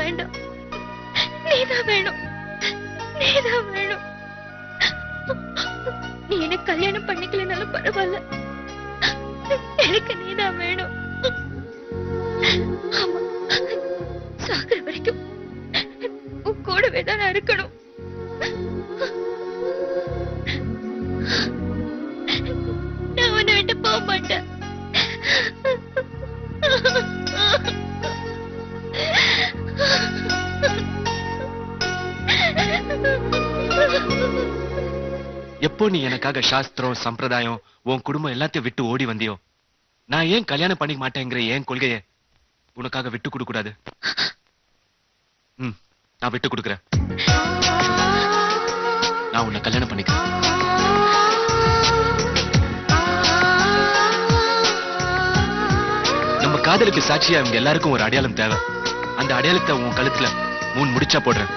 வேண்டாம். நீதான் வேணும். நீதான் வேணும். நீ என்ன கல்யாணம் பண்ணிக்கலனாலும் பரவாயில்ல. எனக்கு நீதான் வேணும். ஆமா, சாகுற வரைக்கும் உன் கூடவே தான் நான் இருக்கணும். நான் உன்னை விட்டு போக மாட்டேன். எப்போ நீ எனக்காக சாஸ்திரம் சம்பிரதாயம் உன் குடும்பம் எல்லாத்தையும் விட்டு ஓடி வந்தியோ, நான் ஏன் கல்யாணம் பண்ணிக்க மாட்டேங்கிற ஏன் கொள்கையை உனக்காக விட்டு கொடுக்க கூடாது? நான் விட்டு கொடுக்குறேன். நான் உன்னை கல்யாணம் பண்ணிக்கிறேன். நம்ம காதலுக்கு சாட்சியா அவங்க எல்லாருக்கும் ஒரு அடையாளம் தேவை. அந்த அடையாளத்தை உன் கழுத்துல 3 முடிச்சா போடுறேன்.